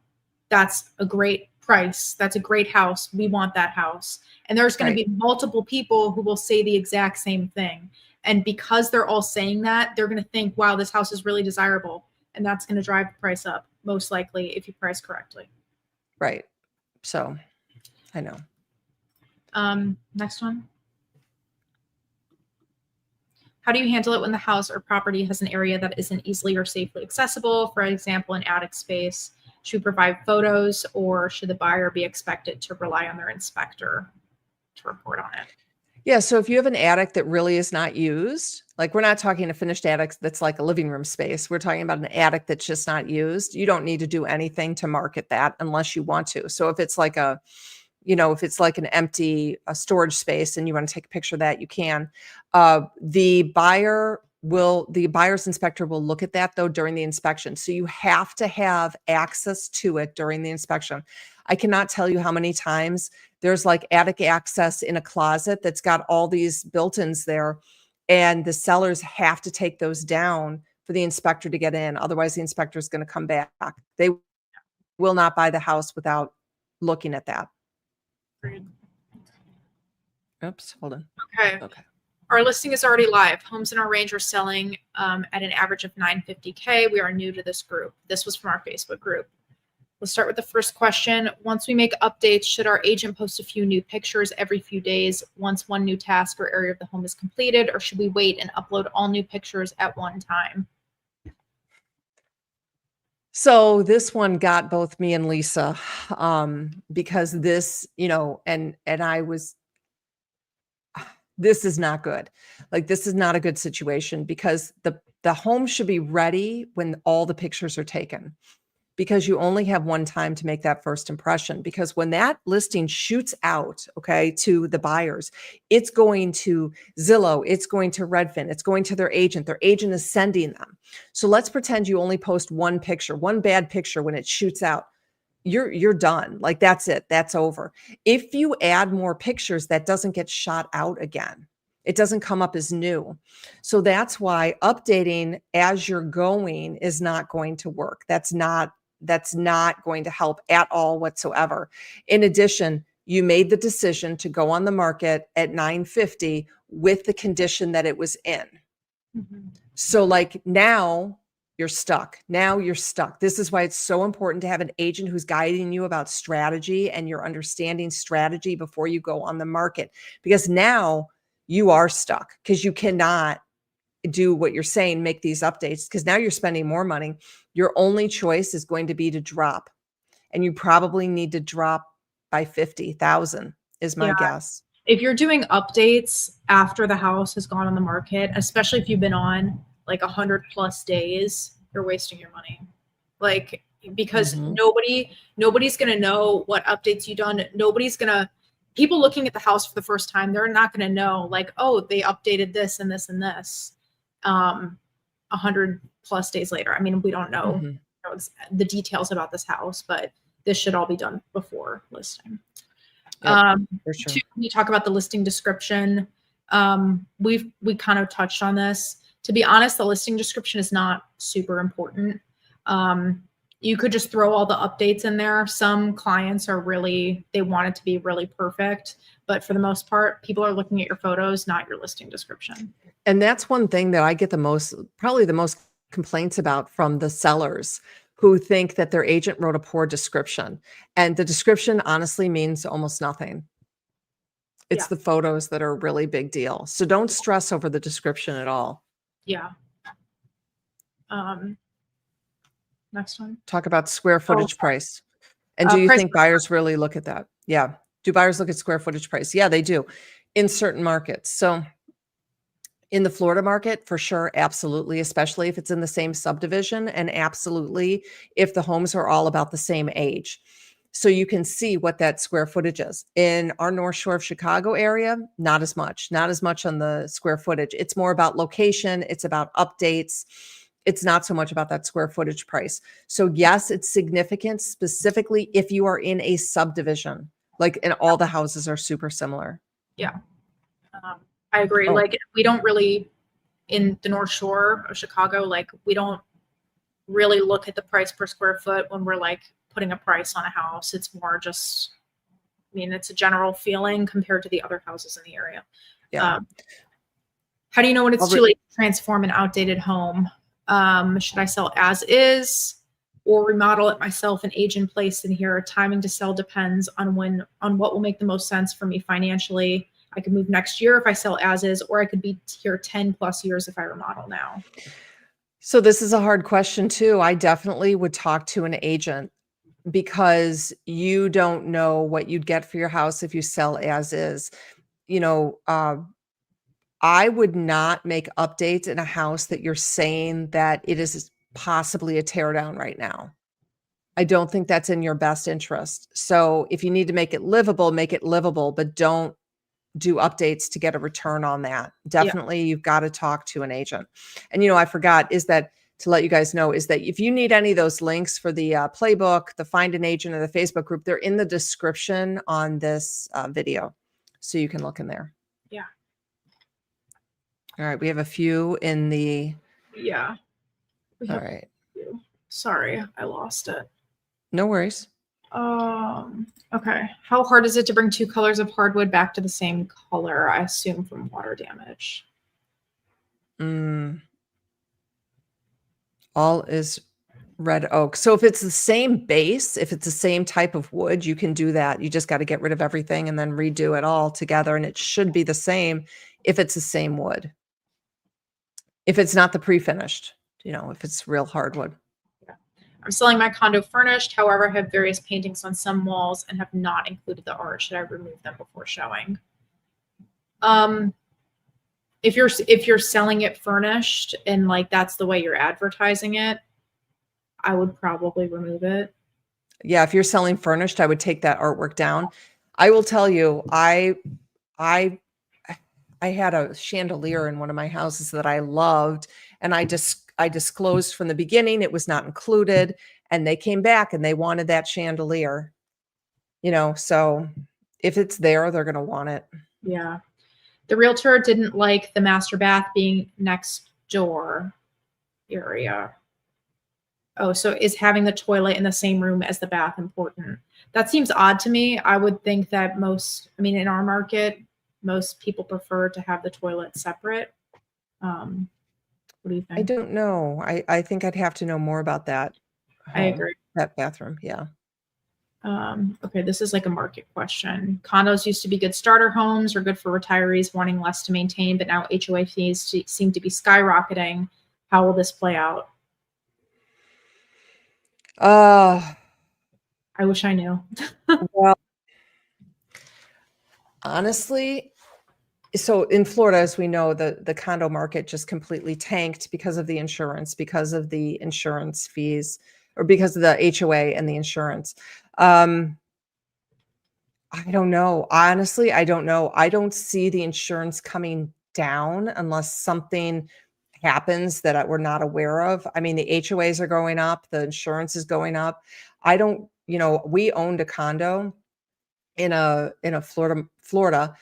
S2: that's a great price. That's a great house. We want that house. And there's going to be multiple people who will say the exact same thing. And because they're all saying that, they're going to think, wow, this house is really desirable. And that's going to drive the price up, most likely, if you price correctly.
S1: Right. So I know.
S2: Next one. How do you handle it when the house or property has an area that isn't easily or safely accessible? For example, an attic space. Should we provide photos, or should the buyer be expected to rely on their inspector to report on it?
S1: Yeah. So if you have an attic that really is not used, like we're not talking a finished attic that's like a living room space. We're talking about an attic that's just not used. You don't need to do anything to market that unless you want to. So if it's like if it's like an empty storage space and you want to take a picture of that, you can. The buyer's inspector will look at that though during the inspection. So you have to have access to it during the inspection. I cannot tell you how many times there's like attic access in a closet that's got all these built-ins there, and the sellers have to take those down for the inspector to get in. Otherwise, the inspector is going to come back. They will not buy the house without looking at that.
S2: Great.
S1: Oops, hold on.
S2: Okay. Our listing is already live. Homes in our range are selling at an average of $950K. We are new to this group. This was from our Facebook group. Let's start with the first question. Once we make updates, should our agent post a few new pictures every few days once one new task or area of the home is completed, or should we wait and upload all new pictures at one time?
S1: So this one got both me and Lisa, because this, and I was, this is not good. Like, this is not a good situation, because the home should be ready when all the pictures are taken, because you only have one time to make that first impression. Because when that listing shoots out, okay, to the buyers, it's going to Zillow, it's going to Redfin, it's going to their agent. Their agent is sending them. So let's pretend you only post one picture, one bad picture when it shoots out. You're done. Like, that's it. That's over. If you add more pictures, that doesn't get shot out again. It doesn't come up as new. So that's why updating as you're going is not going to work. That's not going to help at all whatsoever. In addition, you made the decision to go on the market at $950 with the condition that it was in. Mm-hmm. So like, now you're stuck. Now you're stuck. This is why it's so important to have an agent who's guiding you about strategy, and you're understanding strategy before you go on the market, because now you are stuck, because you cannot do what you're saying, make these updates, because now you're spending more money. Your only choice is going to be to drop, and you probably need to drop by 50,000 is my guess.
S2: If you're doing updates after the house has gone on the market, especially if you've been on like 100+ days, you're wasting your money. Like, because
S1: Mhm.
S2: nobody's going to know what updates you've done. People looking at the house for the first time, they're not going to know like, oh, they updated this and this and this 100+ days later. I mean, we don't know,
S1: Mhm.
S2: the details about this house, but this should all be done before listing.
S1: Yep, for sure.
S2: When you talk about the listing description, we kind of touched on this. To be honest, the listing description is not super important. You could just throw all the updates in there. Some clients they want it to be really perfect, but for the most part, people are looking at your photos, not your listing description.
S1: And that's one thing that I get probably the most complaints about from the sellers who think that their agent wrote a poor description. And the description honestly means almost nothing. It's
S2: Yeah.
S1: the photos that are a really big deal. So don't stress over the description at all.
S2: Yeah. Next one.
S1: Talk about square footage
S2: sorry.
S1: price. And do you
S2: Price
S1: think buyers really look at that? Yeah. Do buyers look at square footage price? Yeah, they do in certain markets. So in the Florida market, for sure, absolutely, especially if it's in the same subdivision, and absolutely if the homes are all about the same age. So you can see what that square footage is. In our North Shore of Chicago area, not as much on the square footage. It's more about location, it's about updates. It's not so much about that square footage price. So yes, it's significant, specifically if you are in a subdivision, like, and all the houses are super similar.
S2: Yeah. I agree.
S1: Oh,
S2: Like, we don't really, in the North Shore of Chicago, like, we don't really look at the price per square foot when we're like putting a price on a house. It's more just, I mean, it's a general feeling compared to the other houses in the area.
S1: yeah.
S2: How do you know when it's
S1: I'll
S2: too late to transform an outdated home? Should I sell as is or remodel it myself and age in place in here? Timing to sell depends on what will make the most sense for me financially. I could move next year if I sell as is, or I could be here 10+ years if I remodel now.
S1: So this is a hard question too. I definitely would talk to an agent because you don't know what you'd get for your house if you sell as is. You know, I would not make updates in a house that you're saying that it is possibly a tear down right now. I don't think that's in your best interest. So if you need to make it livable, but don't do updates to get a return on that.
S2: Yeah.
S1: Definitely, you've got to talk to an agent. And, I forgot is that to let you guys know is that if you need any of those links for the playbook, the find an agent, or the Facebook group, they're in the description on this video. So you can look in there.
S2: Yeah.
S1: All right. We have a few in the.
S2: Yeah.
S1: All right.
S2: Sorry, I lost it.
S1: No worries.
S2: Okay. How hard is it to bring two colors of hardwood back to the same color? I assume from water damage.
S1: All is red oak. So if it's the same base, if it's the same type of wood, you can do that. You just got to get rid of everything and then redo it all together. And it should be the same if it's the same wood. If it's not the pre-finished, if it's real hardwood.
S2: I'm selling my condo furnished. However, I have various paintings on some walls and have not included the art. Should I remove them before showing? If you're selling it furnished and like that's the way you're advertising it, I would probably remove it.
S1: Yeah, if you're selling furnished, I would take that artwork down. I will tell you, I had a chandelier in one of my houses that I loved, and I disclosed from the beginning it was not included, and they came back and they wanted that chandelier. So if it's there, they're going to want it.
S2: Yeah. The realtor didn't like the master bath being next door area. Oh, so is having the toilet in the same room as the bath important? That seems odd to me. I would think that in our market, most people prefer to have the toilet separate. What do you think?
S1: I don't know. I think I'd have to know more about that.
S2: I agree.
S1: That bathroom. Yeah.
S2: Okay, this is like a market question. Condos used to be good starter homes or good for retirees wanting less to maintain, but now HOA fees seem to be skyrocketing. How will this play out? I wish I knew.
S1: Well, Honestly, so in Florida, as we know, the condo market just completely tanked because of the insurance fees, or because of the HOA and the insurance. I don't know. Honestly, I don't know. I don't see the insurance coming down unless something happens that we're not aware of. I mean, the HOAs are going up, the insurance is going up. I don't, we owned a condo in a Florida,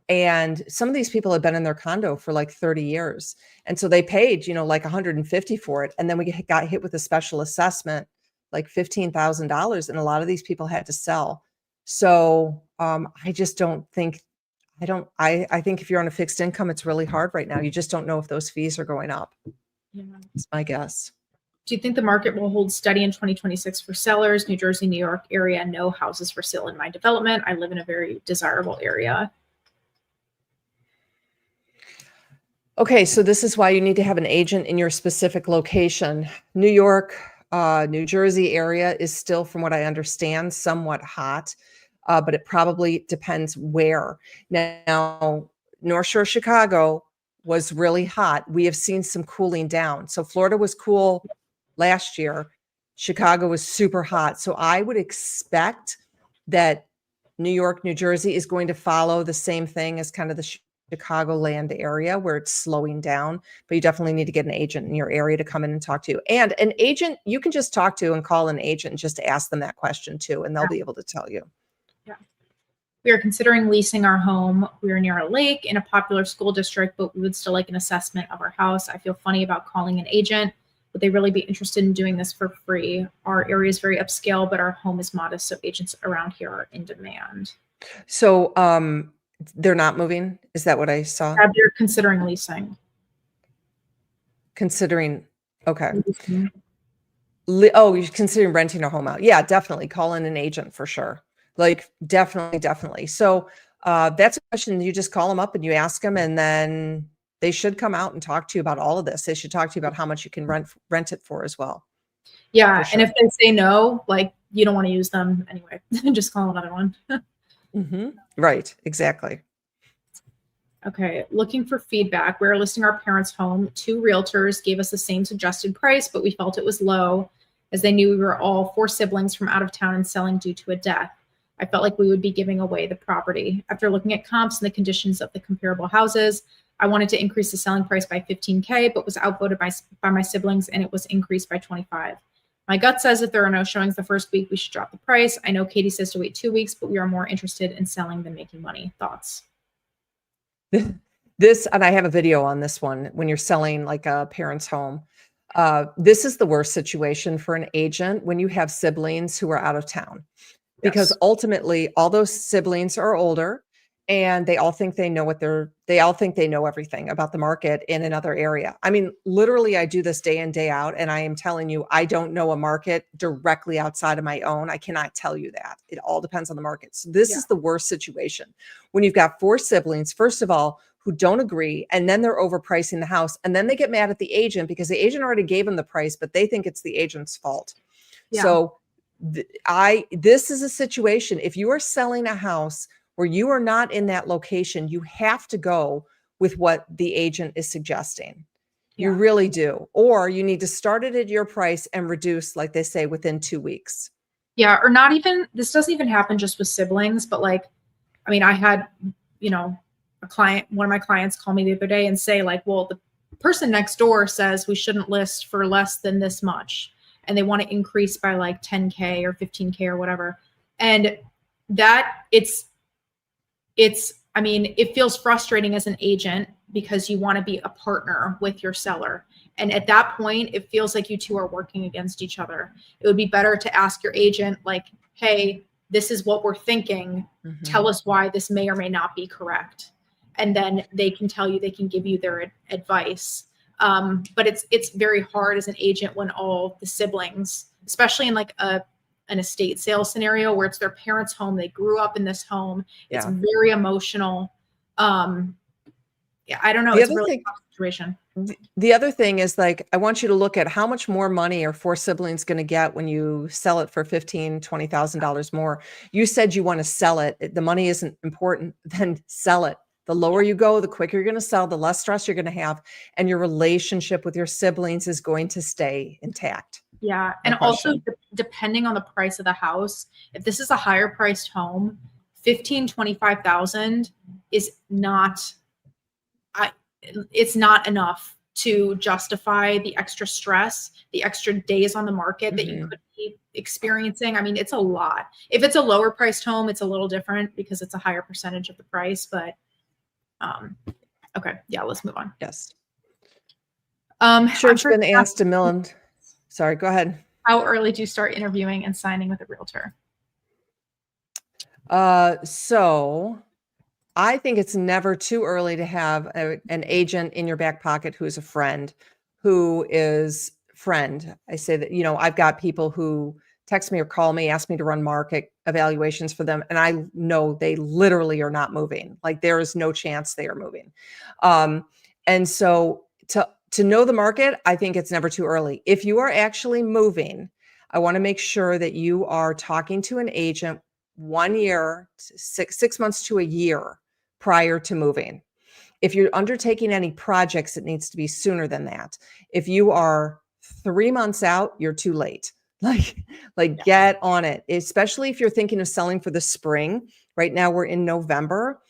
S1: and some of these people had been in their condo for like 30 years. And so they paid, like 150 for it. And then we got hit with a special assessment, like $15,000. And a lot of these people had to sell. So I just don't think, I think if you're on a fixed income, it's really hard right now. You just don't know if those fees are going up.
S2: Yeah.
S1: It's my guess.
S2: Do you think the market will hold steady in 2026 for sellers? New Jersey, New York area, no houses for sale in my development. I live in a very desirable area.
S1: Okay, so this is why you need to have an agent in your specific location. New York, New Jersey area is still, from what I understand, somewhat hot, but it probably depends where. Now, North Shore Chicago was really hot. We have seen some cooling down. So Florida was cool last year. Chicago was super hot. So I would expect that New York, New Jersey is going to follow the same thing as kind of the Chicagoland area where it's slowing down, but you definitely need to get an agent in your area to come in and talk to you. And an agent you can just talk to and call an agent and just ask them that question too, and they'll be able to tell you.
S2: Yeah. We are considering leasing our home. We are near a lake in a popular school district, but we would still like an assessment of our house. I feel funny about calling an agent. Would they really be interested in doing this for free? Our area is very upscale, but our home is modest, so agents around here are in demand.
S1: So they're not moving? Is that what I saw?
S2: They're considering leasing.
S1: Considering, okay.
S2: Leasing.
S1: Oh, you're considering renting a home out. Yeah, definitely. Call in an agent for sure. Like, definitely. So that's a question. You just call them up and you ask them, and then they should come out and talk to you about all of this. They should talk to you about how much you can rent it for as well.
S2: Yeah, sure. And if they say no, like, you don't want to use them anyway, just call another one.
S1: Mm-hmm. Right, exactly.
S2: Okay, looking for feedback. We're listing our parents' home. 2 realtors gave us the same suggested price, but we felt it was low as they knew we were all 4 siblings from out of town and selling due to a death. I felt like we would be giving away the property. After looking at comps and the conditions of the comparable houses, I wanted to increase the selling price by $15K, but was outvoted by my siblings, and it was increased by $25. My gut says if there are no showings the first week, we should drop the price. I know Katie says to wait 2 weeks, but we are more interested in selling than making money. Thoughts?
S1: This, and I have a video on this one, when you're selling like a parent's home. This is the worst situation for an agent when you have siblings who are out of town, because ultimately all those siblings are older and they all think they know everything about the market in another area. I mean, literally, I do this day in, day out, and I am telling you, I don't know a market directly outside of my own. I cannot tell you that. It all depends on the market. So this is the worst situation when you've got 4 siblings, first of all, who don't agree, and then they're overpricing the house, and then they get mad at the agent because the agent already gave them the price, but they think it's the agent's fault. So this is a situation. If you are selling a house where you are not in that location, you have to go with what the agent is suggesting. You really do. Or you need to start it at your price and reduce, like they say, within 2 weeks.
S2: Yeah. Or not even, this doesn't even happen just with siblings, but like, I mean, I had, a client, one of my clients call me the other day and say like, well, the person next door says we shouldn't list for less than this much, and they want to increase by like 10K or 15K or whatever. And that I mean, it feels frustrating as an agent because you want to be a partner with your seller. And at that point, it feels like you two are working against each other. It would be better to ask your agent like, hey, this is what we're thinking. Mm-hmm. Tell us why this may or may not be correct. And then they can tell you, they can give you their advice. But it's very hard as an agent when all the siblings, especially in like an estate sale scenario where it's their parents' home, they grew up in this home. It's very emotional. I don't know. It's a really tough situation.
S1: The other thing is, like, I want you to look at how much more money are 4 siblings going to get when you sell it for $15,000, $20,000 more. You said you want to sell it. The money isn't important. Then sell it. The lower you go, the quicker you're going to sell, the less stress you're going to have, and your relationship with your siblings is going to stay intact.
S2: Yeah. And also depending on the price of the house, if this is a higher priced home, 15, 25,000 is not, it's not enough to justify the extra stress, the extra days on the market that you could be experiencing. I mean, it's a lot. If it's a lower priced home, it's a little different because it's a higher percentage of the price, but okay. Yeah, let's move on.
S1: Yes.
S2: Sure,
S1: it's been asked a million. Sorry, go ahead.
S2: How early do you start interviewing and signing with a realtor?
S1: So I think it's never too early to have an agent in your back pocket who is a friend, I say that, I've got people who text me or call me, ask me to run market evaluations for them. And I know they literally are not moving. Like, there is no chance they are moving. And so to know the market, I think it's never too early. If you are actually moving, I want to make sure that you are talking to an agent 1 year, 6 months to a year prior to moving. If you're undertaking any projects, it needs to be sooner than that. If you are 3 months out, you're too late. Get on it, especially if you're thinking of selling for the spring. Right now we're in November.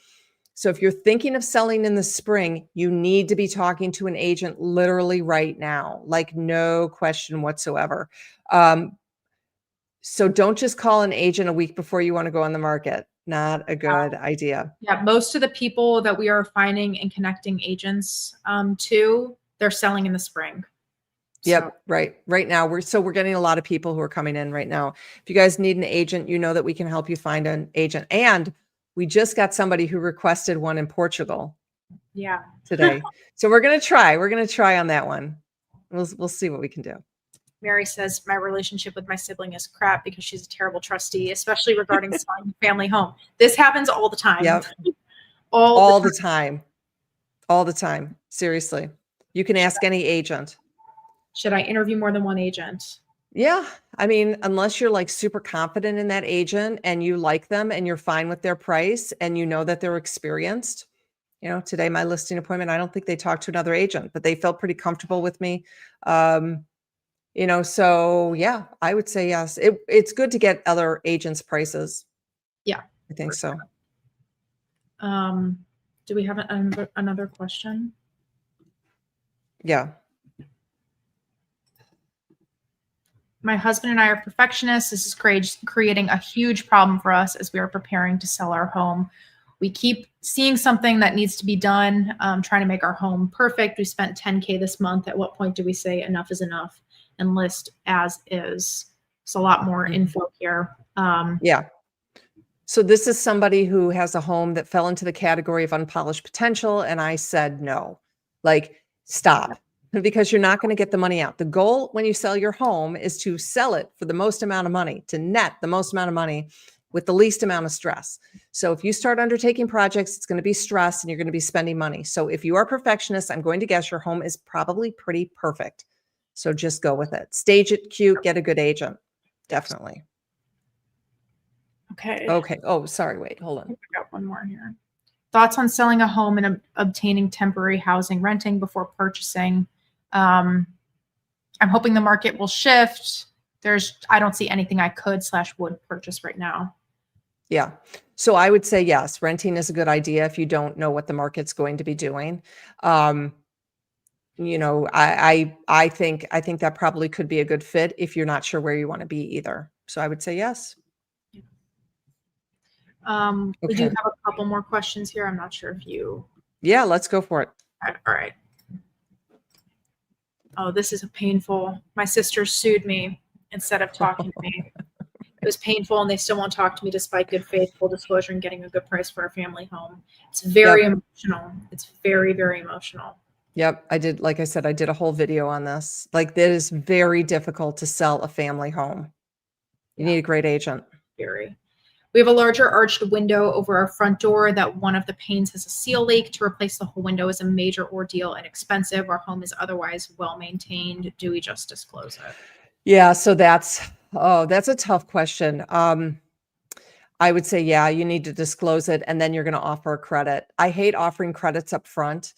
S1: So if you're thinking of selling in the spring, you need to be talking to an agent literally right now, like no question whatsoever. So don't just call an agent a week before you want to go on the market. Not a good idea.
S2: Yeah, most of the people that we are finding and connecting agents to, they're selling in the spring.
S1: Yep. So. Right now we're getting a lot of people who are coming in right now. If you guys need an agent, you know that we can help you find an agent. And we just got somebody who requested one in Portugal.
S2: Yeah.
S1: Today. So we're going to try on that one. We'll see what we can do.
S2: Mary says, my relationship with my sibling is crap because she's a terrible trustee, especially regarding selling a family home. This happens all the time.
S1: Yep. all the time. All the time. Seriously. You can ask any agent.
S2: Should I interview more than one agent?
S1: Yeah. I mean, unless you're like super confident in that agent and you like them and you're fine with their price and you know that they're experienced. Today, my listing appointment, I don't think they talked to another agent, but they felt pretty comfortable with me. So yeah, I would say yes. It's good to get other agents' prices.
S2: Yeah,
S1: I think so.
S2: Do we have another question?
S1: Yeah.
S2: My husband and I are perfectionists. This is creating a huge problem for us as we are preparing to sell our home. We keep seeing something that needs to be done, trying to make our home perfect. We spent $10K this month. At what point do we say enough is enough and list as is? It's a lot more info here.
S1: Yeah. So this is somebody who has a home that fell into the category of unpolished potential. And I said, no, stop, because you're not going to get the money out. The goal when you sell your home is to sell it for the most amount of money, to net the most amount of money with the least amount of stress. So if you start undertaking projects, it's going to be stress and you're going to be spending money. So if you are a perfectionist, I'm going to guess your home is probably pretty perfect. So just go with it. Stage it cute, get a good agent. Definitely. Okay. Oh, sorry. Wait, hold on.
S2: I got one more here. Thoughts on selling a home and obtaining temporary housing renting before purchasing. I'm hoping the market will shift. I don't see anything I could/would purchase right now.
S1: Yeah. So I would say yes, renting is a good idea if you don't know what the market's going to be doing. I think that probably could be a good fit if you're not sure where you want to be either. So I would say yes.
S2: We do have a couple more questions here. I'm not sure if you.
S1: Yeah, let's go for it.
S2: All right. Oh, this is painful. My sister sued me instead of talking to me. It was painful, and they still won't talk to me despite good faith, full disclosure, and getting a good price for our family home. It's very emotional. It's very, very emotional.
S1: Yep. Like I said, I did a whole video on this. It is very difficult to sell a family home. You need a great agent.
S2: Very. We have a larger arched window over our front door that one of the panes has a seal leak. To replace the whole window is a major ordeal and expensive. Our home is otherwise well maintained. Do we just disclose it?
S1: Yeah, so that's a tough question. I would say, yeah, you need to disclose it and then you're going to offer a credit. I hate offering credits up front.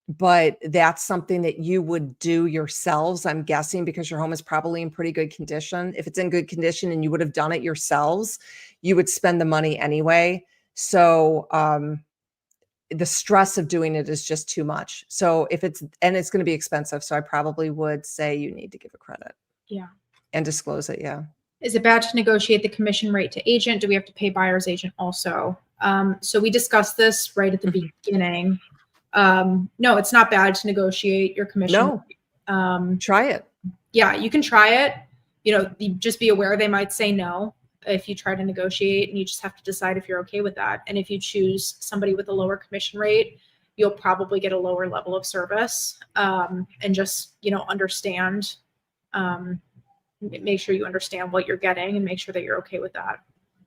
S1: But that's something that you would do yourselves, I'm guessing, because your home is probably in pretty good condition. If it's in good condition and you would have done it yourselves, you would spend the money anyway. So the stress of doing it is just too much. So if it's going to be expensive. So I probably would say you need to give a credit.
S2: Yeah.
S1: And disclose it. Yeah.
S2: Is it bad to negotiate the commission rate to agent? Do we have to pay buyer's agent also? So we discussed this right at the beginning. No, it's not bad to negotiate your commission.
S1: No. Try it.
S2: Yeah, you can try it. You just be aware they might say no if you try to negotiate, and you just have to decide if you're okay with that. And if you choose somebody with a lower commission rate, you'll probably get a lower level of service. And just, understand, make sure you understand what you're getting and make sure that you're okay with that.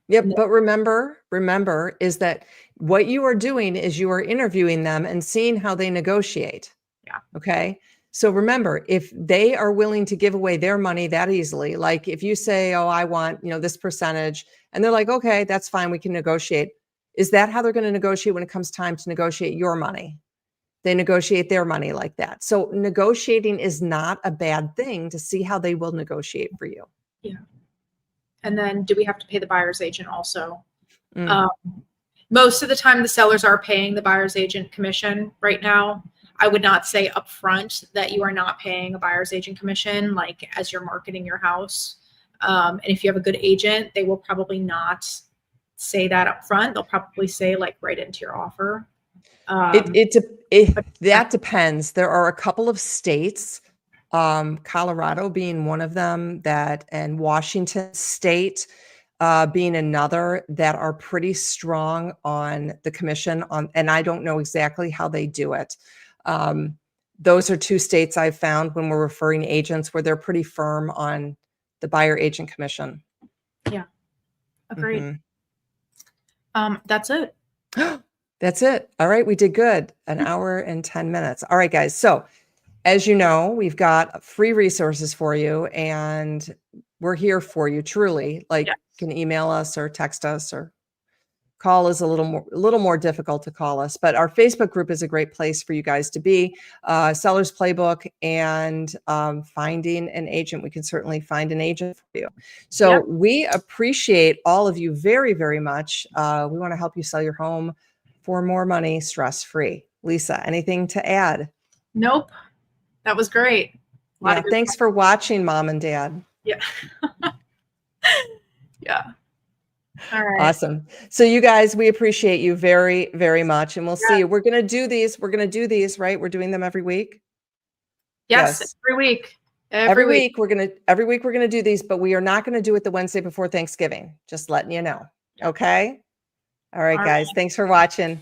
S1: Yep. But remember is that what you are doing is you are interviewing them and seeing how they negotiate.
S2: Yeah.
S1: Okay. So remember, if they are willing to give away their money that easily, like if you say, oh, I want, this percentage, and they're like, okay, that's fine. We can negotiate. Is that how they're going to negotiate when it comes time to negotiate your money? They negotiate their money like that. So negotiating is not a bad thing to see how they will negotiate for you.
S2: Yeah. And then do we have to pay the buyer's agent also? Most of the time the sellers are paying the buyer's agent commission right now. I would not say upfront that you are not paying a buyer's agent commission, like as you're marketing your house. And if you have a good agent, they will probably not say that upfront. They'll probably say like right into your offer.
S1: That depends. There are a couple of states, Colorado being one of them, and Washington State being another, that are pretty strong on the commission and I don't know exactly how they do it. Those are two states I've found when we're referring agents where they're pretty firm on the buyer agent commission.
S2: Yeah. Agreed. That's it.
S1: That's it. All right. We did good. An hour and 10 minutes. All right, guys. So as you know, we've got free resources for you and we're here for you truly. Like, yes. You can email us or text us, or call is a little more difficult to call us, but our Facebook group is a great place for you guys to be. Seller's Playbook and finding an agent. We can certainly find an agent for you. So yep. We appreciate all of you very, very much. We want to help you sell your home for more money, stress-free. Lisa, anything to add?
S2: Nope. That was great.
S1: Yeah, thanks for watching, Mom and Dad.
S2: Yeah. Yeah. All right.
S1: Awesome. So you guys, we appreciate you very, very much. And we'll see you. We're going to do these. We're going to do these, right? We're doing them every week.
S2: Yes. Every week.
S1: Every week we're going to do these, but we are not going to do it the Wednesday before Thanksgiving. Just letting you know. Okay. All right, guys. Thanks for watching.